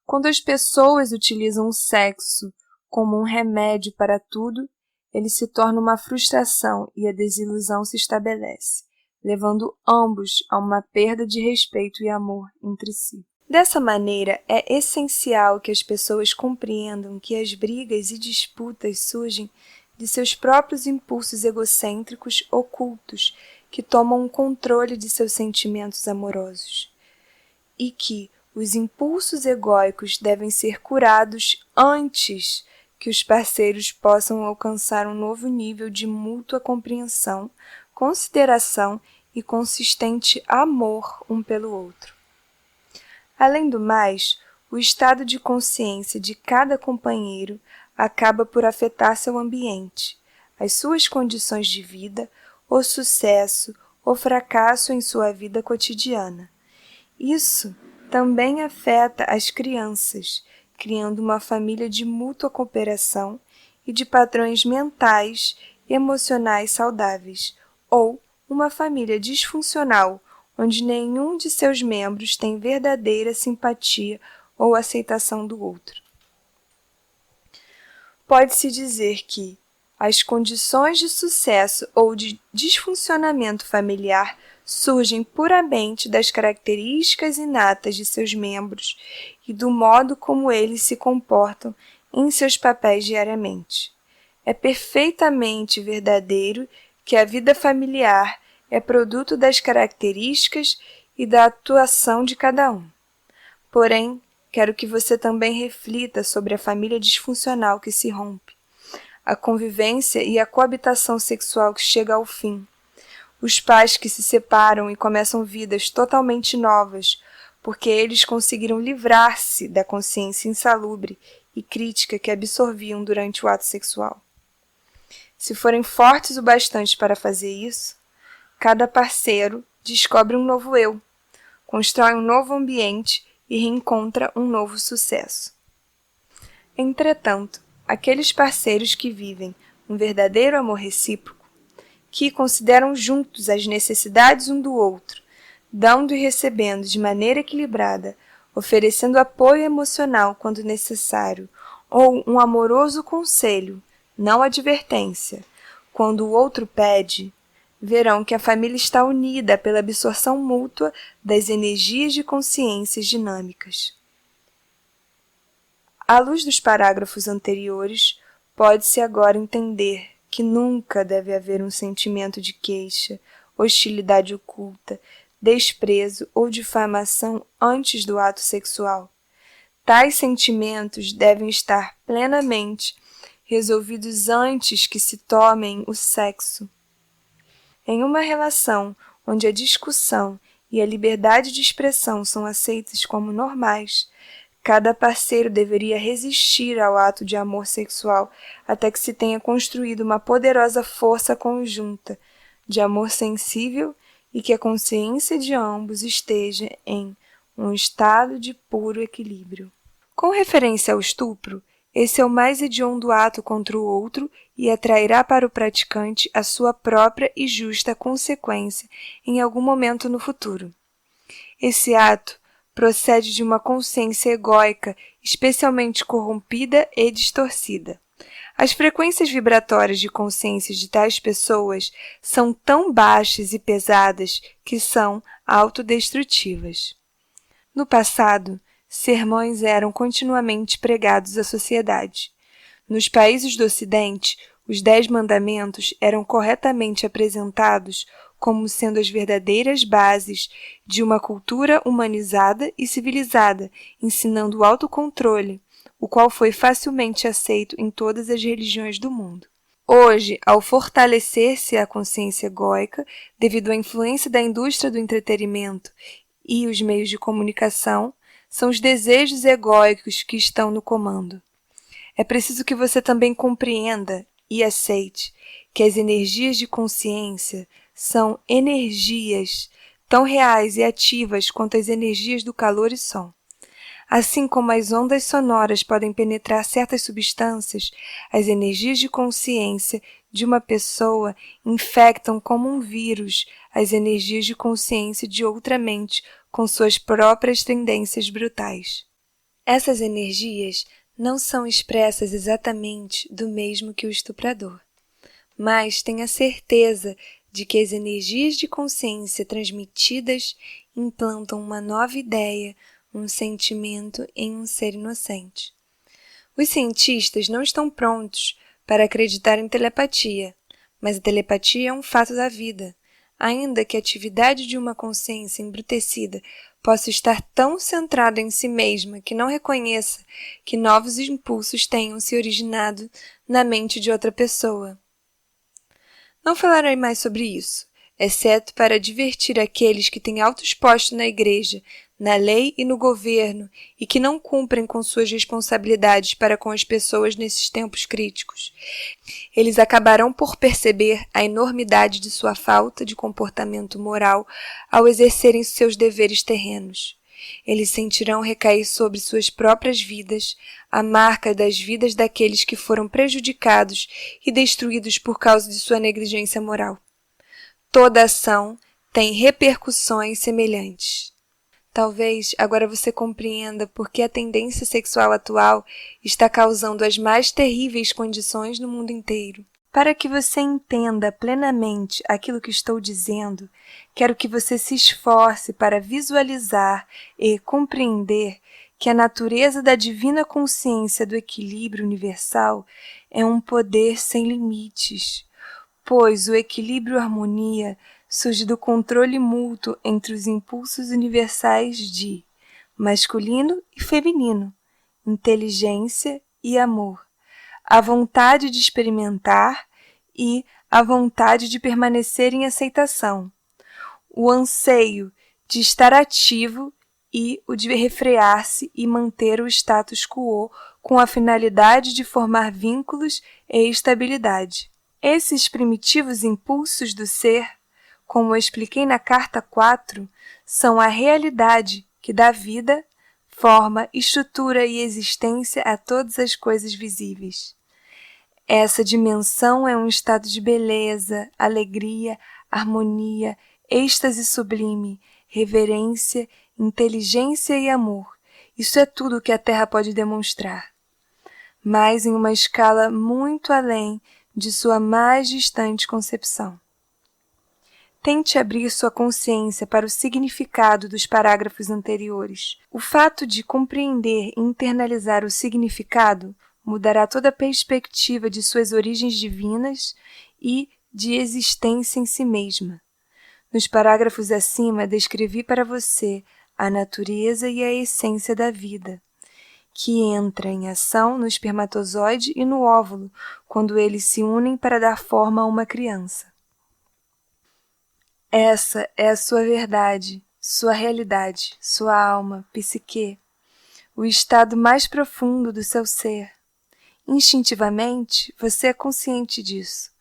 Quando as pessoas utilizam o sexo como um remédio para tudo, ele se torna uma frustração e a desilusão se estabelece, levando ambos a uma perda de respeito e amor entre si. Dessa maneira, é essencial que as pessoas compreendam que as brigas e disputas surgem de seus próprios impulsos egocêntricos ocultos que tomam o controle de seus sentimentos amorosos, e que os impulsos egóicos devem ser curados antes que os parceiros possam alcançar um novo nível de mútua compreensão, consideração e consistente amor um pelo outro. Além do mais, o estado de consciência de cada companheiro acaba por afetar seu ambiente, as suas condições de vida, o sucesso ou fracasso em sua vida cotidiana. Isso também afeta as crianças, criando uma família de mútua cooperação e de padrões mentais e emocionais saudáveis, ou uma família disfuncional, onde nenhum de seus membros tem verdadeira simpatia ou aceitação do outro. Pode-se dizer que as condições de sucesso ou de disfuncionamento familiar surgem puramente das características inatas de seus membros e do modo como eles se comportam em seus papéis diariamente. É perfeitamente verdadeiro que a vida familiar é produto das características e da atuação de cada um. Porém, quero que você também reflita sobre a família disfuncional que se rompe, a convivência e a coabitação sexual que chega ao fim, os pais que se separam e começam vidas totalmente novas, porque eles conseguiram livrar-se da consciência insalubre e crítica que absorviam durante o ato sexual. Se forem fortes o bastante para fazer isso, cada parceiro descobre um novo eu, constrói um novo ambiente e reencontra um novo sucesso. Entretanto, aqueles parceiros que vivem um verdadeiro amor recíproco, que consideram juntos as necessidades um do outro, dando e recebendo de maneira equilibrada, oferecendo apoio emocional quando necessário, ou um amoroso conselho, não advertência, quando o outro pede, verão que a família está unida pela absorção mútua das energias de consciências dinâmicas. À luz dos parágrafos anteriores, pode-se agora entender que nunca deve haver um sentimento de queixa, hostilidade oculta, desprezo ou difamação antes do ato sexual. Tais sentimentos devem estar plenamente resolvidos antes que se tomem o sexo. Em uma relação onde a discussão e a liberdade de expressão são aceitas como normais, cada parceiro deveria resistir ao ato de amor sexual até que se tenha construído uma poderosa força conjunta de amor sensível e que a consciência de ambos esteja em um estado de puro equilíbrio. Com referência ao estupro, esse é o mais hediondo ato contra o outro e atrairá para o praticante a sua própria e justa consequência em algum momento no futuro. Esse ato procede de uma consciência egóica especialmente corrompida e distorcida. As frequências vibratórias de consciência de tais pessoas são tão baixas e pesadas que são autodestrutivas. No passado, sermões eram continuamente pregados à sociedade. Nos países do Ocidente, os 10 mandamentos eram corretamente apresentados como sendo as verdadeiras bases de uma cultura humanizada e civilizada, ensinando o autocontrole, o qual foi facilmente aceito em todas as religiões do mundo. Hoje, ao fortalecer-se a consciência egóica, devido à influência da indústria do entretenimento e os meios de comunicação, são os desejos egóicos que estão no comando. É preciso que você também compreenda e aceite que as energias de consciência são energias tão reais e ativas quanto as energias do calor e som. Assim como as ondas sonoras podem penetrar certas substâncias, as energias de consciência de uma pessoa infectam como um vírus as energias de consciência de outra mente com suas próprias tendências brutais. Essas energias não são expressas exatamente do mesmo que o estuprador, mas tenha certeza de que as energias de consciência transmitidas implantam uma nova ideia, um sentimento em um ser inocente. Os cientistas não estão prontos para acreditar em telepatia, mas a telepatia é um fato da vida. Ainda que a atividade de uma consciência embrutecida possa estar tão centrado em si mesma que não reconheça que novos impulsos tenham se originado na mente de outra pessoa. Não falarei mais sobre isso, exceto para advertir aqueles que têm altos postos na igreja, na lei e no governo e que não cumprem com suas responsabilidades para com as pessoas nesses tempos críticos. Eles acabarão por perceber a enormidade de sua falta de comportamento moral ao exercerem seus deveres terrenos. Eles sentirão recair sobre suas próprias vidas a marca das vidas daqueles que foram prejudicados e destruídos por causa de sua negligência moral. Toda ação tem repercussões semelhantes. Talvez agora você compreenda por que a tendência sexual atual está causando as mais terríveis condições no mundo inteiro. Para que você entenda plenamente aquilo que estou dizendo, quero que você se esforce para visualizar e compreender que a natureza da divina consciência do equilíbrio universal é um poder sem limites, pois o equilíbrio e a harmonia surge do controle mútuo entre os impulsos universais de masculino e feminino, inteligência e amor, a vontade de experimentar e a vontade de permanecer em aceitação, o anseio de estar ativo e o de refrear-se e manter o status quo com a finalidade de formar vínculos e estabilidade. Esses primitivos impulsos do ser, como eu expliquei na carta 4, são a realidade que dá vida, forma, estrutura e existência a todas as coisas visíveis. Essa dimensão é um estado de beleza, alegria, harmonia, êxtase sublime, reverência, inteligência e amor. Isso é tudo que a Terra pode demonstrar, mas em uma escala muito além de sua mais distante concepção. Tente abrir sua consciência para o significado dos parágrafos anteriores. O fato de compreender e internalizar o significado mudará toda a perspectiva de suas origens divinas e de existência em si mesma. Nos parágrafos acima, descrevi para você a natureza e a essência da vida, que entra em ação no espermatozoide e no óvulo, quando eles se unem para dar forma a uma criança. Essa é a sua verdade, sua realidade, sua alma, psique, o estado mais profundo do seu ser. Instintivamente, você é consciente disso.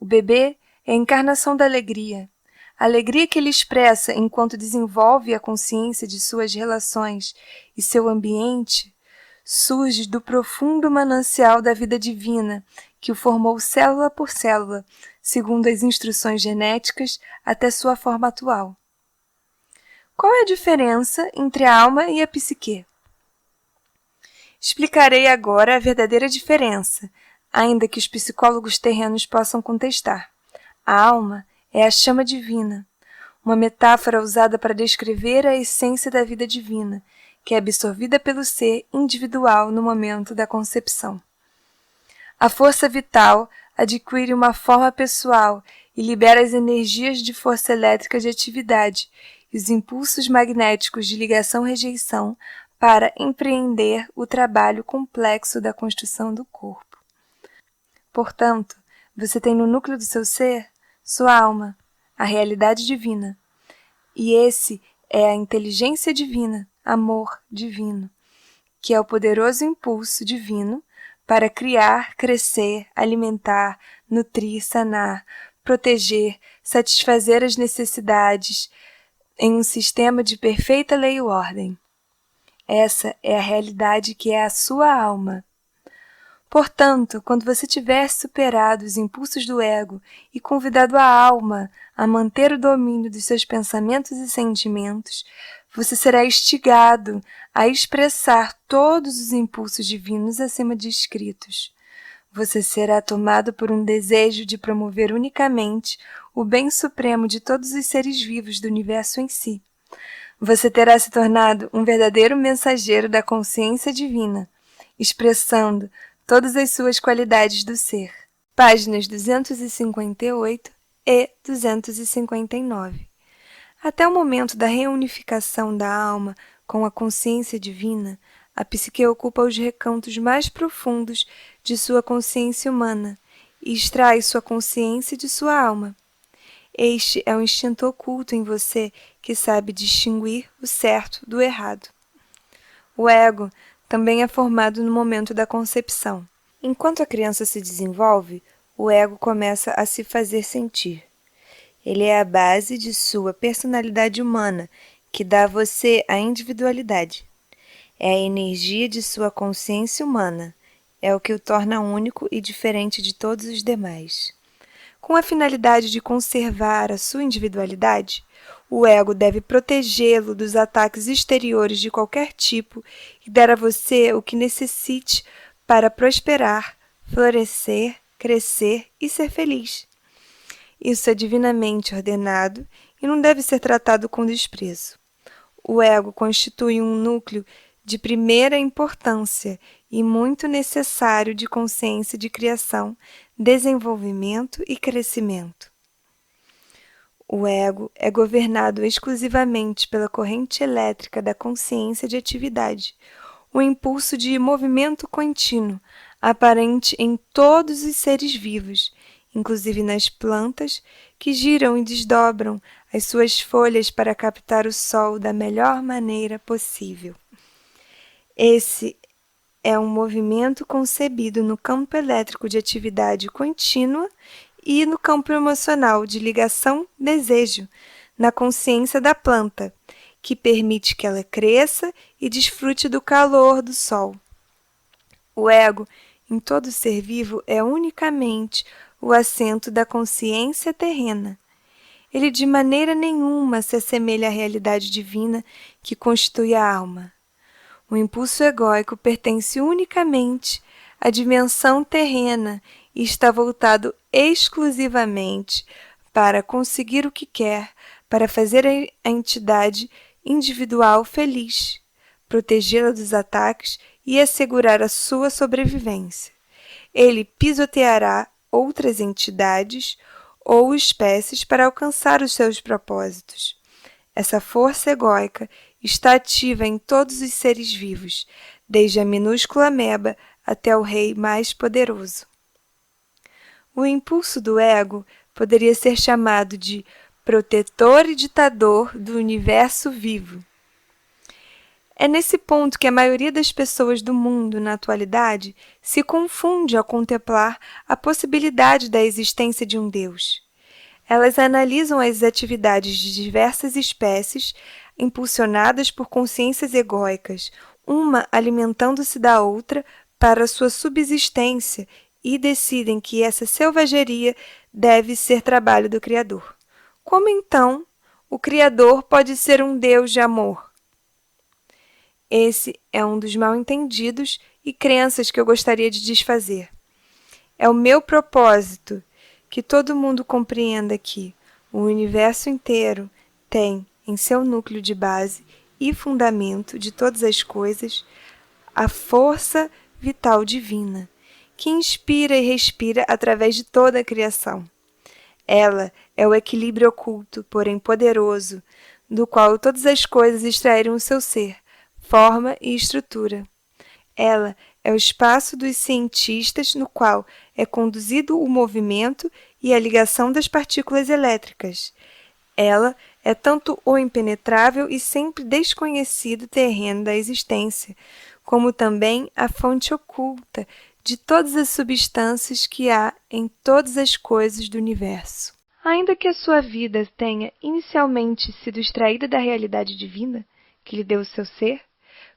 O bebê é a encarnação da alegria. A alegria que ele expressa enquanto desenvolve a consciência de suas relações e seu ambiente surge do profundo manancial da vida divina que o formou célula por célula, segundo as instruções genéticas até sua forma atual. Qual é a diferença entre a alma e a psique? Explicarei agora a verdadeira diferença, ainda que os psicólogos terrenos possam contestar. A alma é a chama divina, uma metáfora usada para descrever a essência da vida divina, que é absorvida pelo ser individual no momento da concepção. A força vital adquire uma forma pessoal e libera as energias de força elétrica de atividade e os impulsos magnéticos de ligação-rejeição para empreender o trabalho complexo da construção do corpo. Portanto, você tem no núcleo do seu ser sua alma, a realidade divina, e esse é a inteligência divina, amor divino, que é o poderoso impulso divino para criar, crescer, alimentar, nutrir, sanar, proteger, satisfazer as necessidades em um sistema de perfeita lei e ordem. Essa é a realidade que é a sua alma. Portanto, quando você tiver superado os impulsos do ego e convidado a alma a manter o domínio dos seus pensamentos e sentimentos, você será instigado a expressar todos os impulsos divinos acima descritos. Você será tomado por um desejo de promover unicamente o bem supremo de todos os seres vivos do universo em si. Você terá se tornado um verdadeiro mensageiro da consciência divina, expressando todas as suas qualidades do ser. Páginas 258 e 259. Até o momento da reunificação da alma com a consciência divina, a psique ocupa os recantos mais profundos de sua consciência humana e extrai sua consciência de sua alma. Este é um instinto oculto em você que sabe distinguir o certo do errado. O ego também é formado no momento da concepção. Enquanto a criança se desenvolve, o ego começa a se fazer sentir. Ele é a base de sua personalidade humana, que dá a você a individualidade. É a energia de sua consciência humana. É o que o torna único e diferente de todos os demais. Com a finalidade de conservar a sua individualidade, o ego deve protegê-lo dos ataques exteriores de qualquer tipo e dar a você o que necessite para prosperar, florescer, crescer e ser feliz. Isso é divinamente ordenado e não deve ser tratado com desprezo. O ego constitui um núcleo de primeira importância e muito necessário de consciência de criação, desenvolvimento e crescimento. O ego é governado exclusivamente pela corrente elétrica da consciência de atividade, o impulso de movimento contínuo, aparente em todos os seres vivos, inclusive nas plantas, que giram e desdobram as suas folhas para captar o sol da melhor maneira possível. Esse é um movimento concebido no campo elétrico de atividade contínua e no campo emocional de ligação-desejo, na consciência da planta, que permite que ela cresça e desfrute do calor do sol. O ego, em todo ser vivo, é unicamente o assento da consciência terrena. Ele de maneira nenhuma se assemelha à realidade divina que constitui a alma. O impulso egóico pertence unicamente à dimensão terrena e está voltado exclusivamente para conseguir o que quer, para fazer a entidade individual feliz, protegê-la dos ataques e assegurar a sua sobrevivência. Ele pisoteará outras entidades ou espécies para alcançar os seus propósitos. Essa força egóica está ativa em todos os seres vivos, desde a minúscula ameba até o rei mais poderoso. O impulso do ego poderia ser chamado de protetor e ditador do universo vivo. É nesse ponto que a maioria das pessoas do mundo, na atualidade, se confunde ao contemplar a possibilidade da existência de um Deus. Elas analisam as atividades de diversas espécies, impulsionadas por consciências egóicas, uma alimentando-se da outra para sua subsistência, e decidem que essa selvageria deve ser trabalho do Criador. Como então o Criador pode ser um Deus de amor? Esse é um dos mal-entendidos e crenças que eu gostaria de desfazer. É o meu propósito que todo mundo compreenda que o universo inteiro tem em seu núcleo de base e fundamento de todas as coisas a força vital divina, que inspira e respira através de toda a criação. Ela é o equilíbrio oculto, porém poderoso, do qual todas as coisas extraíram o seu ser, forma e estrutura. Ela é o espaço dos cientistas no qual é conduzido o movimento e a ligação das partículas elétricas. Ela é tanto o impenetrável e sempre desconhecido terreno da existência, como também a fonte oculta de todas as substâncias que há em todas as coisas do universo. Ainda que a sua vida tenha inicialmente sido extraída da realidade divina, que lhe deu o seu ser,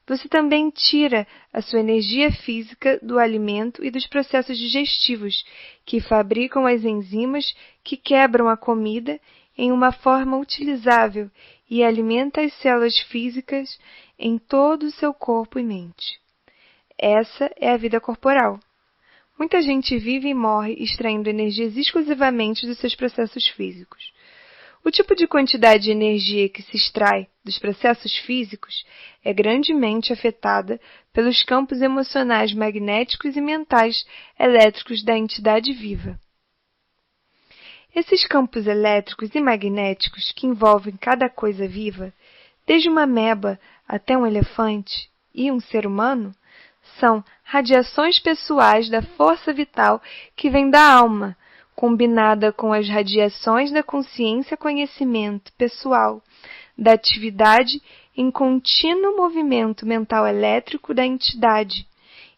você também tira a sua energia física do alimento e dos processos digestivos, que fabricam as enzimas que quebram a comida em uma forma utilizável e alimenta as células físicas em todo o seu corpo e mente. Essa é a vida corporal. Muita gente vive e morre extraindo energias exclusivamente dos seus processos físicos. O tipo de quantidade de energia que se extrai dos processos físicos é grandemente afetada pelos campos emocionais magnéticos e mentais elétricos da entidade viva. Esses campos elétricos e magnéticos que envolvem cada coisa viva, desde uma ameba até um elefante e um ser humano, são radiações pessoais da força vital que vem da alma, combinada com as radiações da consciência-conhecimento pessoal, da atividade em contínuo movimento mental elétrico da entidade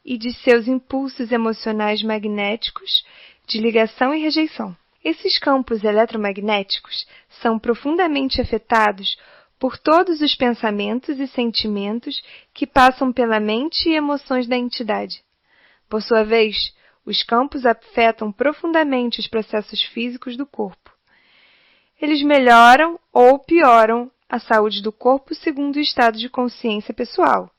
e de seus impulsos emocionais magnéticos de ligação e rejeição. Esses campos eletromagnéticos são profundamente afetados por todos os pensamentos e sentimentos que passam pela mente e emoções da entidade. Por sua vez, os campos afetam profundamente os processos físicos do corpo. Eles melhoram ou pioram a saúde do corpo segundo o estado de consciência pessoal.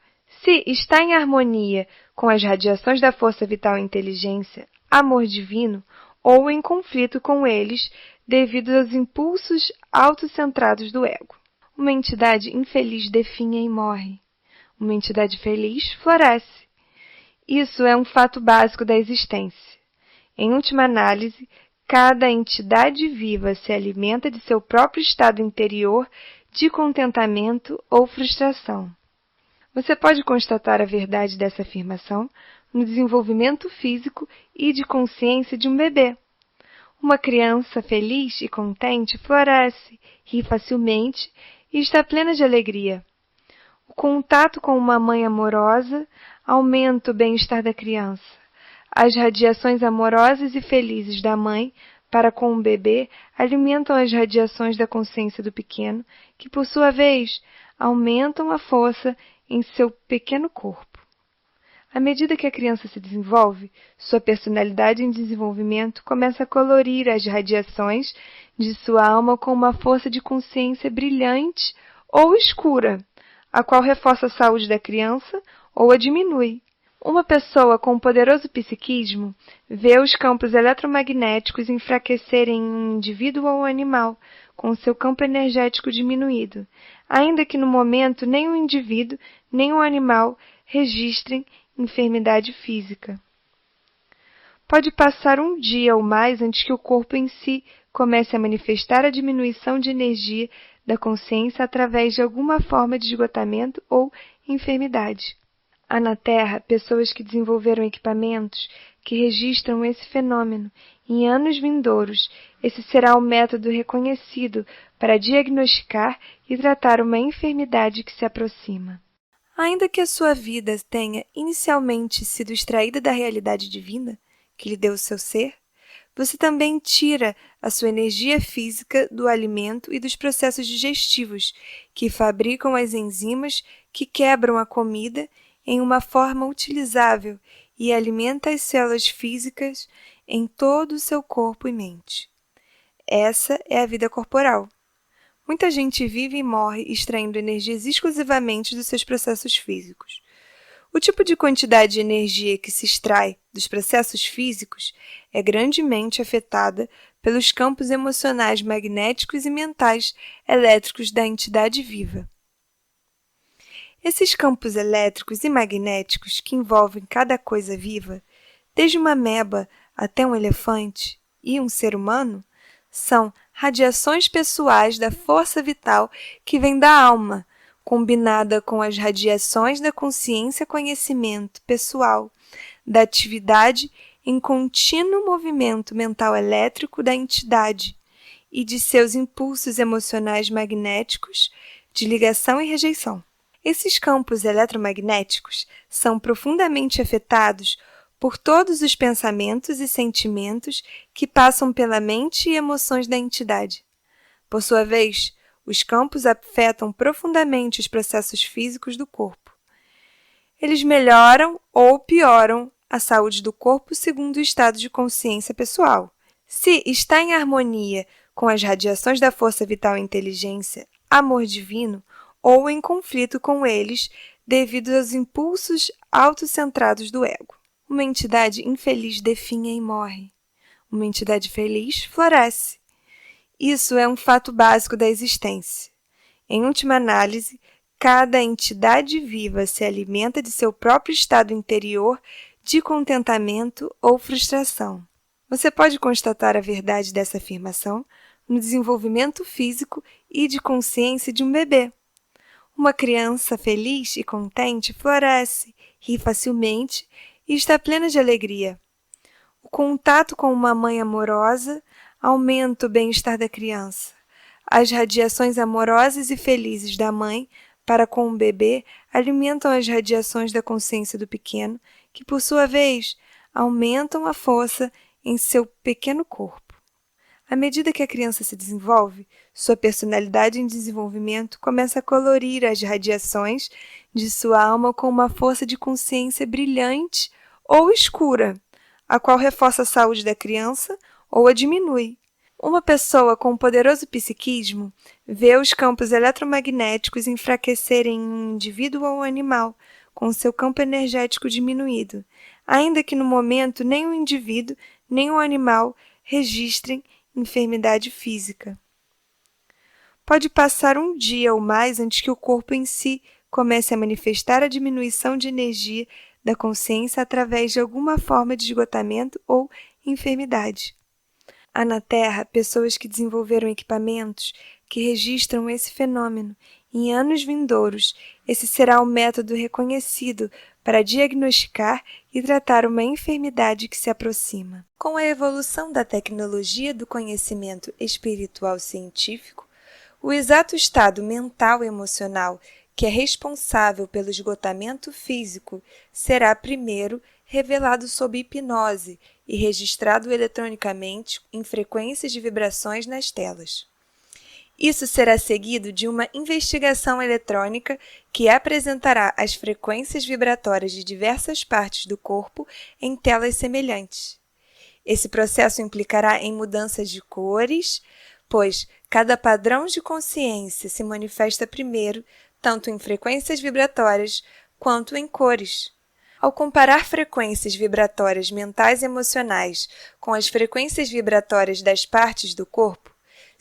Se está em harmonia com as radiações da força vital e inteligência, amor divino, ou em conflito com eles devido aos impulsos autocentrados do ego. Uma entidade infeliz definha e morre. Uma entidade feliz floresce. Isso é um fato básico da existência. Em última análise, cada entidade viva se alimenta de seu próprio estado interior de contentamento ou frustração. Você pode constatar a verdade dessa afirmação no desenvolvimento físico e de consciência de um bebê. Uma criança feliz e contente floresce, ri facilmente e está plena de alegria. O contato com uma mãe amorosa aumenta o bem-estar da criança. As radiações amorosas e felizes da mãe para com o bebê alimentam as radiações da consciência do pequeno, que, por sua vez, aumentam a força em seu pequeno corpo. À medida que a criança se desenvolve, sua personalidade em desenvolvimento começa a colorir as radiações de sua alma com uma força de consciência brilhante ou escura, a qual reforça a saúde da criança ou a diminui. Uma pessoa com um poderoso psiquismo vê os campos eletromagnéticos enfraquecerem em um indivíduo ou animal, com seu campo energético diminuído, ainda que no momento nem o indivíduo nem o animal registrem enfermidade física. Pode passar um dia ou mais antes que o corpo em si comece a manifestar a diminuição de energia da consciência através de alguma forma de esgotamento ou enfermidade. Há na Terra pessoas que desenvolveram equipamentos que registram esse fenômeno. Em anos vindouros, esse será o método reconhecido para diagnosticar e tratar uma enfermidade que se aproxima. Ainda que a sua vida tenha inicialmente sido extraída da realidade divina, que lhe deu o seu ser, você também tira a sua energia física do alimento e dos processos digestivos, que fabricam as enzimas que quebram a comida em uma forma utilizável e alimenta as células físicas em todo o seu corpo e mente. Essa é a vida corporal. Muita gente vive e morre extraindo energias exclusivamente dos seus processos físicos. O tipo de quantidade de energia que se extrai dos processos físicos é grandemente afetada pelos campos emocionais magnéticos e mentais elétricos da entidade viva. Esses campos elétricos e magnéticos que envolvem cada coisa viva, desde uma ameba até um elefante e um ser humano, são radiações pessoais da força vital que vem da alma, combinada com as radiações da consciência-conhecimento pessoal, da atividade em contínuo movimento mental elétrico da entidade e de seus impulsos emocionais magnéticos de ligação e rejeição. Esses campos eletromagnéticos são profundamente afetados por todos os pensamentos e sentimentos que passam pela mente e emoções da entidade. Por sua vez, os campos afetam profundamente os processos físicos do corpo. Eles melhoram ou pioram a saúde do corpo segundo o estado de consciência pessoal. Se está em harmonia com as radiações da força vital e inteligência, amor divino, ou em conflito com eles devido aos impulsos autocentrados do ego. Uma entidade infeliz definha e morre. Uma entidade feliz floresce. Isso é um fato básico da existência. Em última análise, cada entidade viva se alimenta de seu próprio estado interior de contentamento ou frustração. Você pode constatar a verdade dessa afirmação no desenvolvimento físico e de consciência de um bebê. Uma criança feliz e contente floresce, ri facilmente e está plena de alegria. O contato com uma mãe amorosa aumenta o bem-estar da criança. As radiações amorosas e felizes da mãe para com o bebê alimentam as radiações da consciência do pequeno, que, por sua vez, aumentam a força em seu pequeno corpo. À medida que a criança se desenvolve, sua personalidade em desenvolvimento começa a colorir as radiações de sua alma com uma força de consciência brilhante ou escura, a qual reforça a saúde da criança ou a diminui. Uma pessoa com um poderoso psiquismo vê os campos eletromagnéticos enfraquecerem em um indivíduo ou animal, com seu campo energético diminuído, ainda que no momento nem o indivíduo nem o animal registrem enfermidade física. Pode passar um dia ou mais antes que o corpo em si comece a manifestar a diminuição de energia da consciência através de alguma forma de esgotamento ou enfermidade. Há na Terra pessoas que desenvolveram equipamentos que registram esse fenômeno. Em anos vindouros, esse será o método reconhecido para diagnosticar e tratar uma enfermidade que se aproxima. Com a evolução da tecnologia do conhecimento espiritual científico, o exato estado mental e emocional que é responsável pelo esgotamento físico será primeiro revelado sob hipnose e registrado eletronicamente em frequências de vibrações nas telas. Isso será seguido de uma investigação eletrônica que apresentará as frequências vibratórias de diversas partes do corpo em telas semelhantes. Esse processo implicará em mudanças de cores, pois cada padrão de consciência se manifesta primeiro tanto em frequências vibratórias quanto em cores. Ao comparar frequências vibratórias mentais e emocionais com as frequências vibratórias das partes do corpo,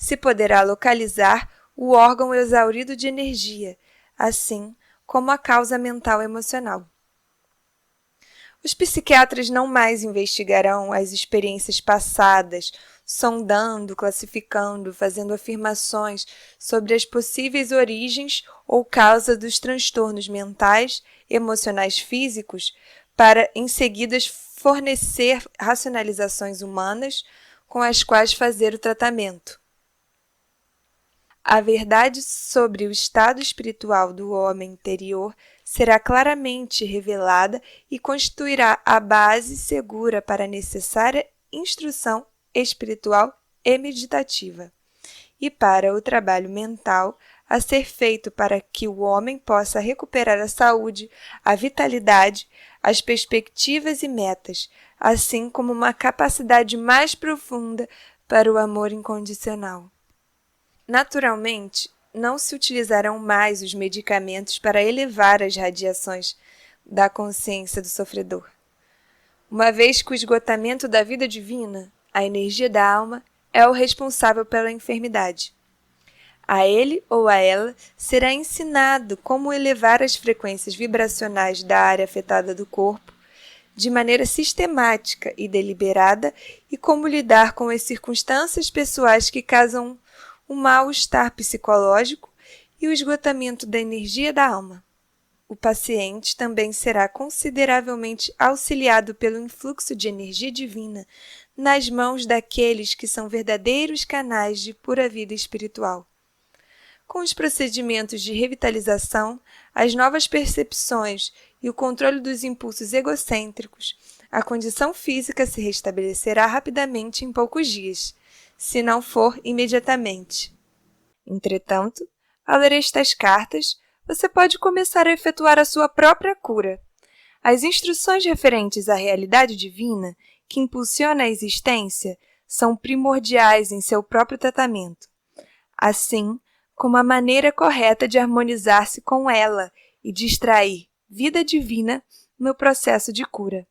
se poderá localizar o órgão exaurido de energia, assim como a causa mental emocional. Os psiquiatras não mais investigarão as experiências passadas, sondando, classificando, fazendo afirmações sobre as possíveis origens ou causa dos transtornos mentais, emocionais físicos, para em seguida fornecer racionalizações humanas com as quais fazer o tratamento. A verdade sobre o estado espiritual do homem interior será claramente revelada e constituirá a base segura para a necessária instrução espiritual e meditativa, e para o trabalho mental a ser feito para que o homem possa recuperar a saúde, a vitalidade, as perspectivas e metas, assim como uma capacidade mais profunda para o amor incondicional. Naturalmente, não se utilizarão mais os medicamentos para elevar as radiações da consciência do sofredor. Uma vez que o esgotamento da vida divina, a energia da alma, é o responsável pela enfermidade. A ele ou a ela será ensinado como elevar as frequências vibracionais da área afetada do corpo de maneira sistemática e deliberada e como lidar com as circunstâncias pessoais que causam o mal-estar psicológico e o esgotamento da energia da alma. O paciente também será consideravelmente auxiliado pelo influxo de energia divina nas mãos daqueles que são verdadeiros canais de pura vida espiritual. Com os procedimentos de revitalização, as novas percepções e o controle dos impulsos egocêntricos, a condição física se restabelecerá rapidamente em poucos dias, se não for imediatamente. Entretanto, ao ler estas cartas, você pode começar a efetuar a sua própria cura. As instruções referentes à realidade divina, que impulsiona a existência, são primordiais em seu próprio tratamento, assim como a maneira correta de harmonizar-se com ela e de extrair vida divina no processo de cura.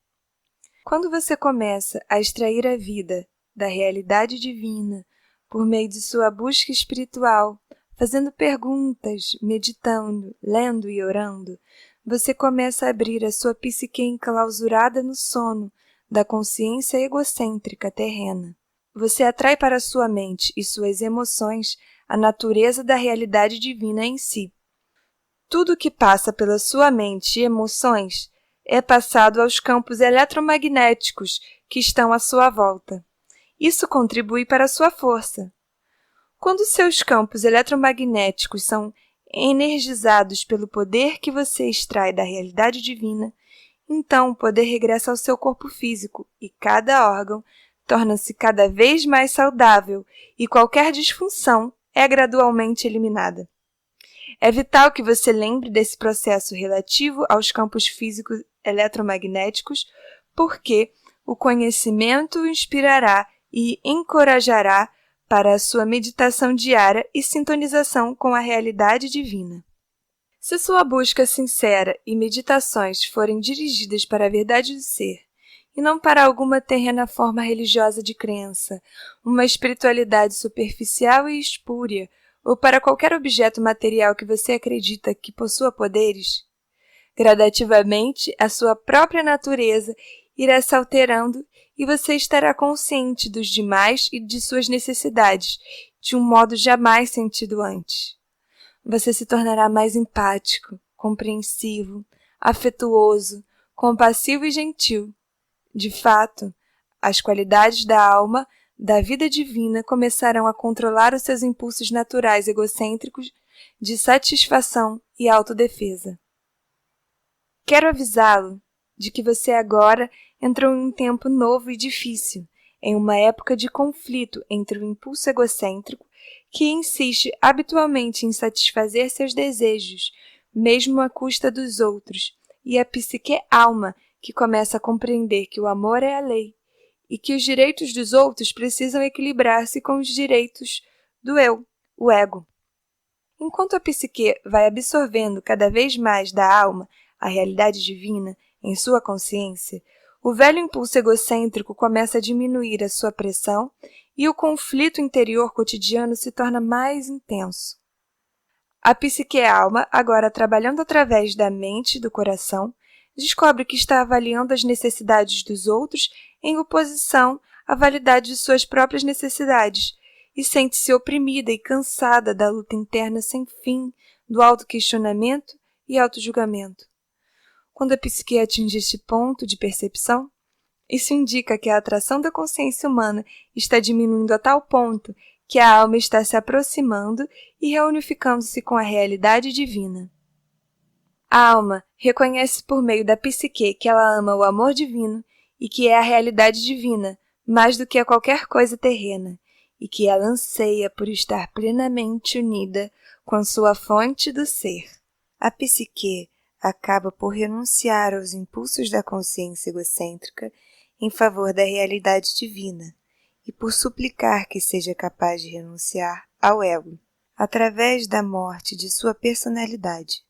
Quando você começa a extrair a vida da realidade divina por meio de sua busca espiritual, fazendo perguntas, meditando, lendo e orando, você começa a abrir a sua psique enclausurada no sono da consciência egocêntrica terrena. Você atrai para sua mente e suas emoções a natureza da realidade divina em si. Tudo que passa pela sua mente e emoções é passado aos campos eletromagnéticos que estão à sua volta. Isso contribui para a sua força. Quando seus campos eletromagnéticos são energizados pelo poder que você extrai da realidade divina, então o poder regressa ao seu corpo físico e cada órgão torna-se cada vez mais saudável e qualquer disfunção é gradualmente eliminada. É vital que você lembre desse processo relativo aos campos físicos eletromagnéticos, porque o conhecimento o inspirará e encorajará para a sua meditação diária e sintonização com a realidade divina. Se sua busca sincera e meditações forem dirigidas para a verdade do ser, e não para alguma terrena forma religiosa de crença, uma espiritualidade superficial e espúria, ou para qualquer objeto material que você acredita que possua poderes, gradativamente a sua própria natureza irá se alterando e você estará consciente dos demais e de suas necessidades, de um modo jamais sentido antes. Você se tornará mais empático, compreensivo, afetuoso, compassivo e gentil. De fato, as qualidades da alma, da vida divina, começarão a controlar os seus impulsos naturais egocêntricos de satisfação e autodefesa. Quero avisá-lo de que você agora entrou em um tempo novo e difícil, em uma época de conflito entre o impulso egocêntrico, que insiste habitualmente em satisfazer seus desejos, mesmo à custa dos outros, e a psique-alma, que começa a compreender que o amor é a lei e que os direitos dos outros precisam equilibrar-se com os direitos do eu, o ego. Enquanto a psique vai absorvendo cada vez mais da alma a realidade divina em sua consciência, o velho impulso egocêntrico começa a diminuir a sua pressão e o conflito interior cotidiano se torna mais intenso. A psique-alma, agora trabalhando através da mente e do coração, descobre que está avaliando as necessidades dos outros em oposição à validade de suas próprias necessidades e sente-se oprimida e cansada da luta interna sem fim, do autoquestionamento e autojulgamento. Quando a psique atinge este ponto de percepção, isso indica que a atração da consciência humana está diminuindo a tal ponto que a alma está se aproximando e reunificando-se com a realidade divina. A alma reconhece por meio da psique que ela ama o amor divino e que é a realidade divina mais do que a qualquer coisa terrena, e que ela anseia por estar plenamente unida com sua fonte do ser. A psique acaba por renunciar aos impulsos da consciência egocêntrica em favor da realidade divina e por suplicar que seja capaz de renunciar ao ego, através da morte de sua personalidade.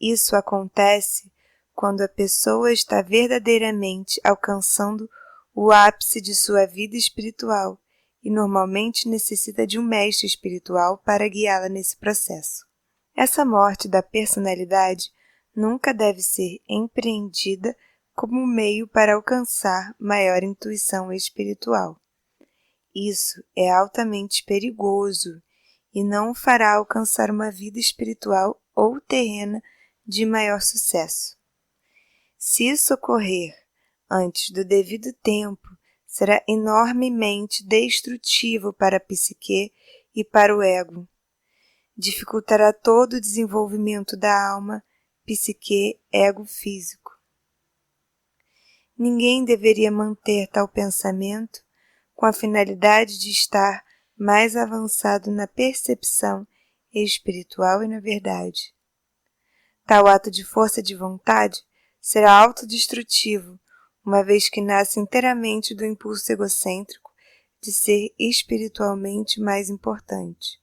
Isso acontece quando a pessoa está verdadeiramente alcançando o ápice de sua vida espiritual e normalmente necessita de um mestre espiritual para guiá-la nesse processo. Essa morte da personalidade nunca deve ser empreendida como meio para alcançar maior intuição espiritual. Isso é altamente perigoso e não o fará alcançar uma vida espiritual ou terrena de maior sucesso. Se isso ocorrer antes do devido tempo, será enormemente destrutivo para a psique e para o ego. Dificultará todo o desenvolvimento da alma, psique, ego físico. Ninguém deveria manter tal pensamento com a finalidade de estar mais avançado na percepção espiritual e na verdade. Tal ato de força de vontade será autodestrutivo, uma vez que nasce inteiramente do impulso egocêntrico de ser espiritualmente mais importante.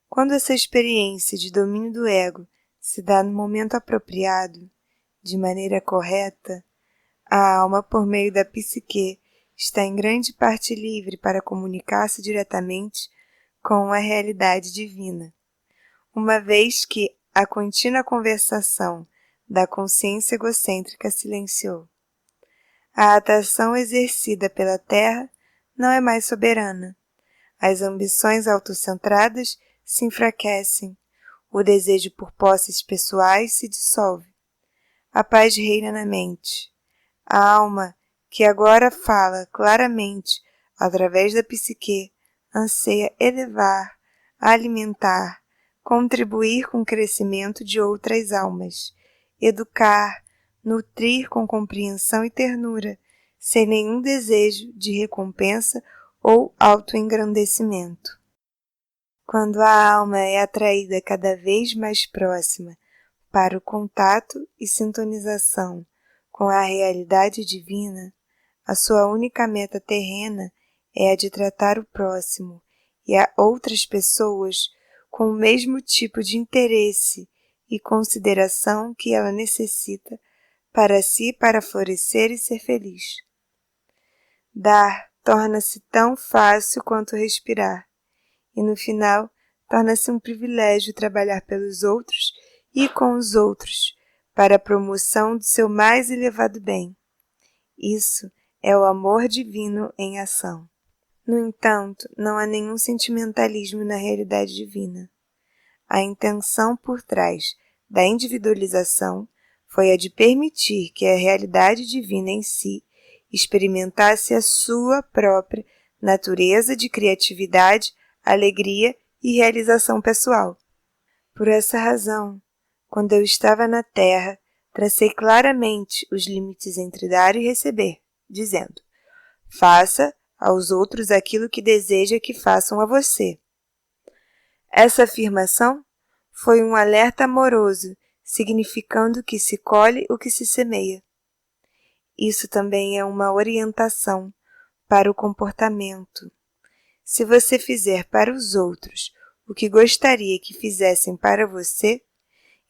Quando essa experiência de domínio do ego se dá no momento apropriado, de maneira correta, a alma, por meio da psique, está em grande parte livre para comunicar-se diretamente com a realidade divina, uma vez que a contínua conversação da consciência egocêntrica silenciou. A atração exercida pela Terra não é mais soberana. As ambições autocentradas se enfraquecem. O desejo por posses pessoais se dissolve. A paz reina na mente. A alma, que agora fala claramente através da psique, anseia elevar, alimentar, contribuir com o crescimento de outras almas, educar, nutrir com compreensão e ternura, sem nenhum desejo de recompensa ou autoengrandecimento. Quando a alma é atraída cada vez mais próxima para o contato e sintonização com a realidade divina, a sua única meta terrena é a de tratar o próximo e a outras pessoas com o mesmo tipo de interesse e consideração que ela necessita para si, para florescer e ser feliz. Dar torna-se tão fácil quanto respirar, e no final torna-se um privilégio trabalhar pelos outros e com os outros, para a promoção de seu mais elevado bem. Isso é o amor divino em ação. No entanto, não há nenhum sentimentalismo na realidade divina. A intenção por trás da individualização foi a de permitir que a realidade divina em si experimentasse a sua própria natureza de criatividade, alegria e realização pessoal. Por essa razão, quando eu estava na Terra, tracei claramente os limites entre dar e receber, dizendo: faça aos outros aquilo que deseja que façam a você. Essa afirmação foi um alerta amoroso, significando que se colhe o que se semeia. Isso também é uma orientação para o comportamento. Se você fizer para os outros o que gostaria que fizessem para você,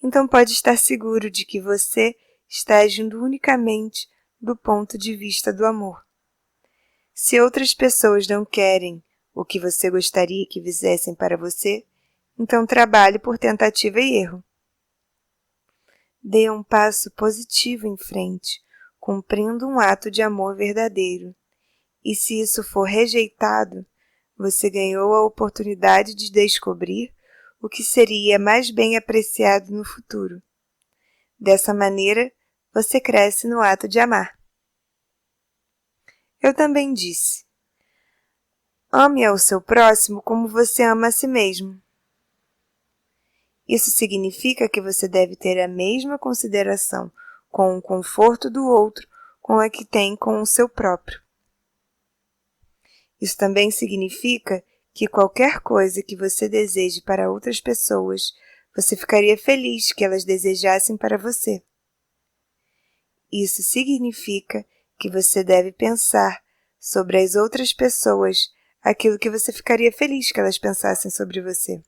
então pode estar seguro de que você está agindo unicamente do ponto de vista do amor. Se outras pessoas não querem o que você gostaria que fizessem para você, então trabalhe por tentativa e erro. Dê um passo positivo em frente, cumprindo um ato de amor verdadeiro. E se isso for rejeitado, você ganhou a oportunidade de descobrir o que seria mais bem apreciado no futuro. Dessa maneira, você cresce no ato de amar. Eu também disse: ame ao seu próximo como você ama a si mesmo. Isso significa que você deve ter a mesma consideração com o conforto do outro com a que tem com o seu próprio. Isso também significa que qualquer coisa que você deseje para outras pessoas, você ficaria feliz que elas desejassem para você. Isso significa que você deve pensar sobre as outras pessoas aquilo que você ficaria feliz que elas pensassem sobre você.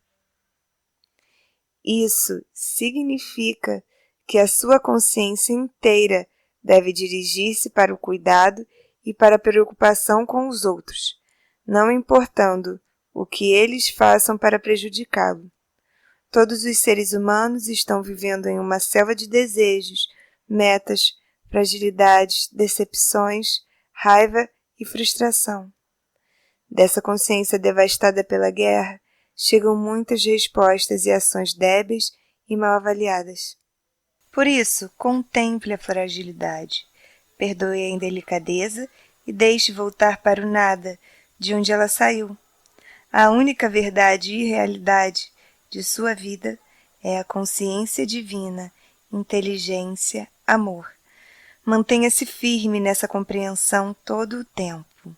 Isso significa que a sua consciência inteira deve dirigir-se para o cuidado e para a preocupação com os outros, não importando o que eles façam para prejudicá-lo. Todos os seres humanos estão vivendo em uma selva de desejos, metas, fragilidades, decepções, raiva e frustração. Dessa consciência devastada pela guerra, chegam muitas respostas e ações débeis e mal avaliadas. Por isso, contemple a fragilidade, perdoe a indelicadeza e deixe voltar para o nada, de onde ela saiu. A única verdade e realidade de sua vida é a consciência divina, inteligência, amor. Mantenha-se firme nessa compreensão todo o tempo.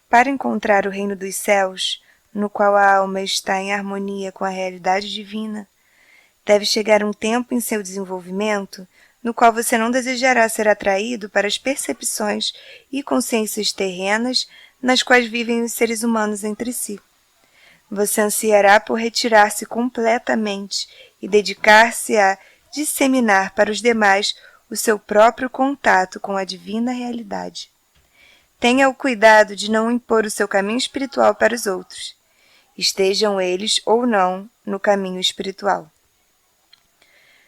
Para encontrar o reino dos céus, no qual a alma está em harmonia com a realidade divina, deve chegar um tempo em seu desenvolvimento no qual você não desejará ser atraído para as percepções e consciências terrenas nas quais vivem os seres humanos entre si. Você ansiará por retirar-se completamente e dedicar-se a disseminar para os demais o seu próprio contato com a divina realidade. Tenha o cuidado de não impor o seu caminho espiritual para os outros, estejam eles ou não no caminho espiritual.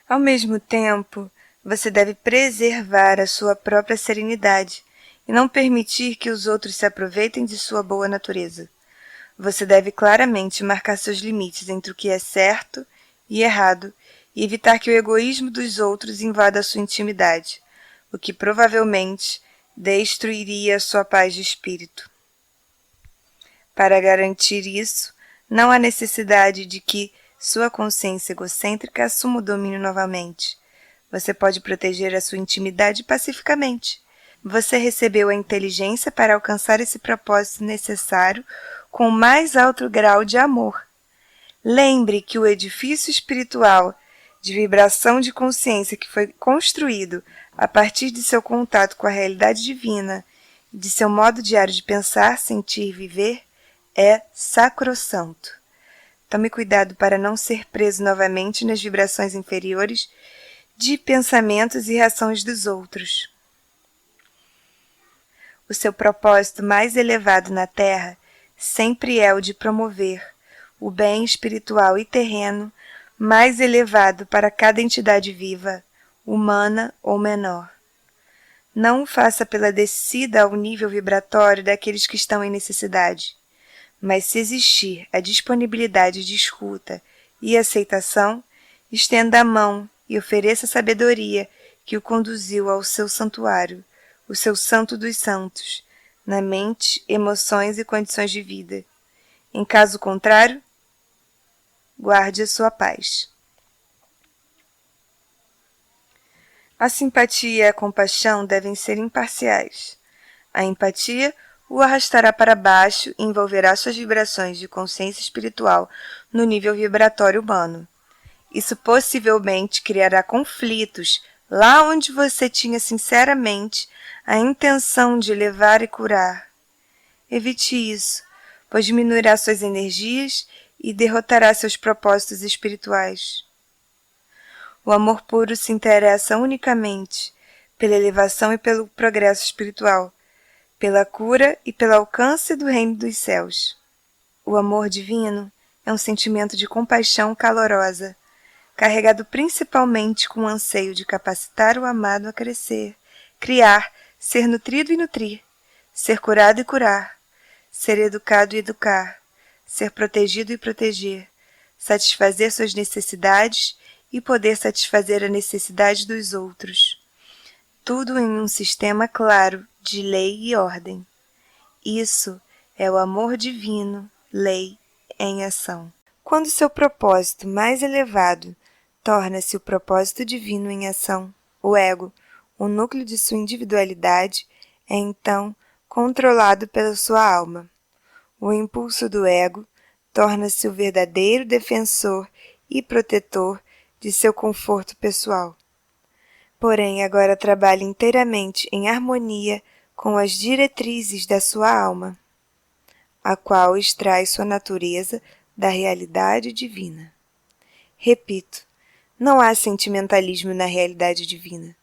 Ao mesmo tempo, você deve preservar a sua própria serenidade e não permitir que os outros se aproveitem de sua boa natureza. Você deve claramente marcar seus limites entre o que é certo e errado e evitar que o egoísmo dos outros invada a sua intimidade, o que provavelmente destruiria a sua paz de espírito. Para garantir isso, não há necessidade de que sua consciência egocêntrica assuma o domínio novamente. Você pode proteger a sua intimidade pacificamente. Você recebeu a inteligência para alcançar esse propósito necessário com o mais alto grau de amor. Lembre que o edifício espiritual de vibração de consciência que foi construído a partir de seu contato com a realidade divina e de seu modo diário de pensar, sentir e viver é sacrossanto. Tome cuidado para não ser preso novamente nas vibrações inferiores de pensamentos e reações dos outros. O seu propósito mais elevado na Terra sempre é o de promover o bem espiritual e terreno mais elevado para cada entidade viva, humana ou menor. Não o faça pela descida ao nível vibratório daqueles que estão em necessidade, mas se existir a disponibilidade de escuta e aceitação, estenda a mão e ofereça a sabedoria que o conduziu ao seu santuário, o seu santo dos santos, na mente, emoções e condições de vida. Em caso contrário, guarde a sua paz. A simpatia e a compaixão devem ser imparciais. A empatia o arrastará para baixo e envolverá suas vibrações de consciência espiritual no nível vibratório humano. Isso possivelmente criará conflitos lá onde você tinha sinceramente a intenção de levar e curar. Evite isso, pois diminuirá suas energias e derrotará seus propósitos espirituais. O amor puro se interessa unicamente pela elevação e pelo progresso espiritual, pela cura e pelo alcance do reino dos céus. O amor divino é um sentimento de compaixão calorosa, carregado principalmente com o anseio de capacitar o amado a crescer, criar, ser nutrido e nutrir, ser curado e curar, ser educado e educar, ser protegido e proteger, satisfazer suas necessidades e poder satisfazer a necessidade dos outros. Tudo em um sistema claro de lei e ordem. Isso é o amor divino, lei em ação. Quando seu propósito mais elevado torna-se o propósito divino em ação, o ego, o núcleo de sua individualidade, é então controlado pela sua alma. O impulso do ego torna-se o verdadeiro defensor e protetor de seu conforto pessoal. Porém, agora trabalha inteiramente em harmonia com as diretrizes da sua alma, a qual extrai sua natureza da realidade divina. Repito, não há sentimentalismo na realidade divina,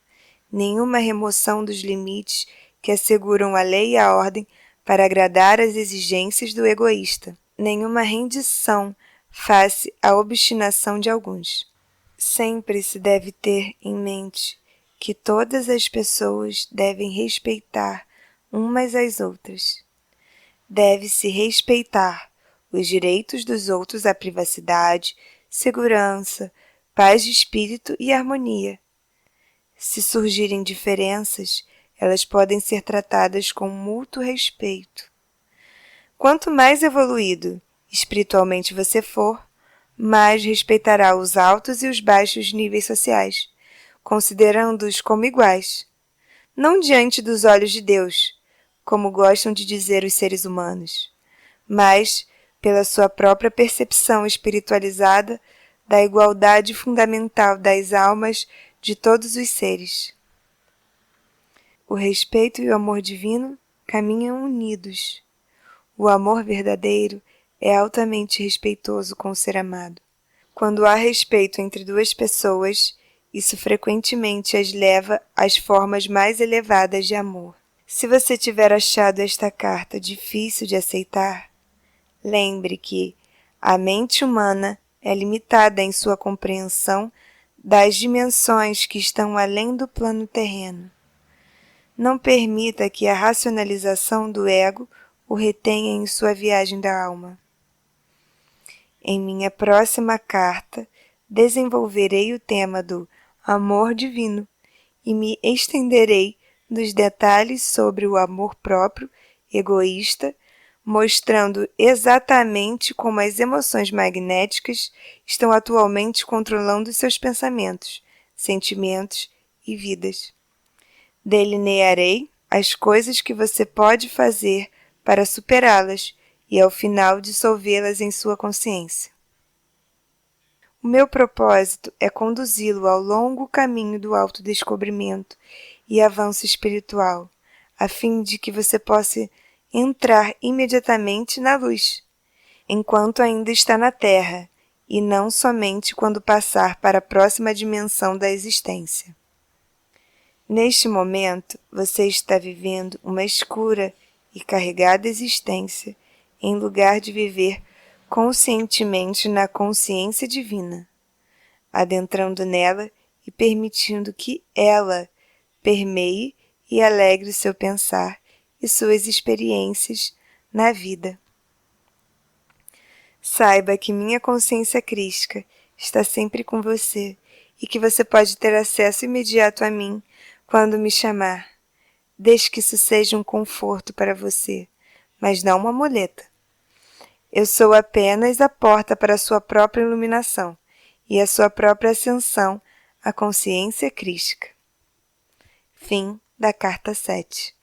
nenhuma remoção dos limites que asseguram a lei e a ordem para agradar às exigências do egoísta, nenhuma rendição face à obstinação de alguns. Sempre se deve ter em mente que todas as pessoas devem respeitar umas às outras. Deve-se respeitar os direitos dos outros à privacidade, segurança, paz de espírito e harmonia. Se surgirem diferenças, elas podem ser tratadas com mútuo respeito. Quanto mais evoluído espiritualmente você for, mais respeitará os altos e os baixos níveis sociais, considerando-os como iguais, não diante dos olhos de Deus, como gostam de dizer os seres humanos, mas pela sua própria percepção espiritualizada da igualdade fundamental das almas de todos os seres. O respeito e o amor divino caminham unidos. O amor verdadeiro é altamente respeitoso com o ser amado. Quando há respeito entre duas pessoas, isso frequentemente as leva às formas mais elevadas de amor. Se você tiver achado esta carta difícil de aceitar, lembre que a mente humana é limitada em sua compreensão das dimensões que estão além do plano terreno. Não permita que a racionalização do ego o retenha em sua viagem da alma. Em minha próxima carta, desenvolverei o tema do amor divino e me estenderei nos detalhes sobre o amor próprio, egoísta, mostrando exatamente como as emoções magnéticas estão atualmente controlando seus pensamentos, sentimentos e vidas. Delinearei as coisas que você pode fazer para superá-las e, ao final, dissolvê-las em sua consciência. O meu propósito é conduzi-lo ao longo caminho do autodescobrimento e avanço espiritual, a fim de que você possa entrar imediatamente na luz, enquanto ainda está na Terra, e não somente quando passar para a próxima dimensão da existência. Neste momento, você está vivendo uma escura e carregada existência, em lugar de viver conscientemente na consciência divina, adentrando nela e permitindo que ela permeie e alegre seu pensar e suas experiências na vida. Saiba que minha consciência crística está sempre com você e que você pode ter acesso imediato a mim quando me chamar, desde que isso seja um conforto para você, mas não uma muleta. Eu sou apenas a porta para a sua própria iluminação e a sua própria ascensão à consciência crística. Fim da carta 7.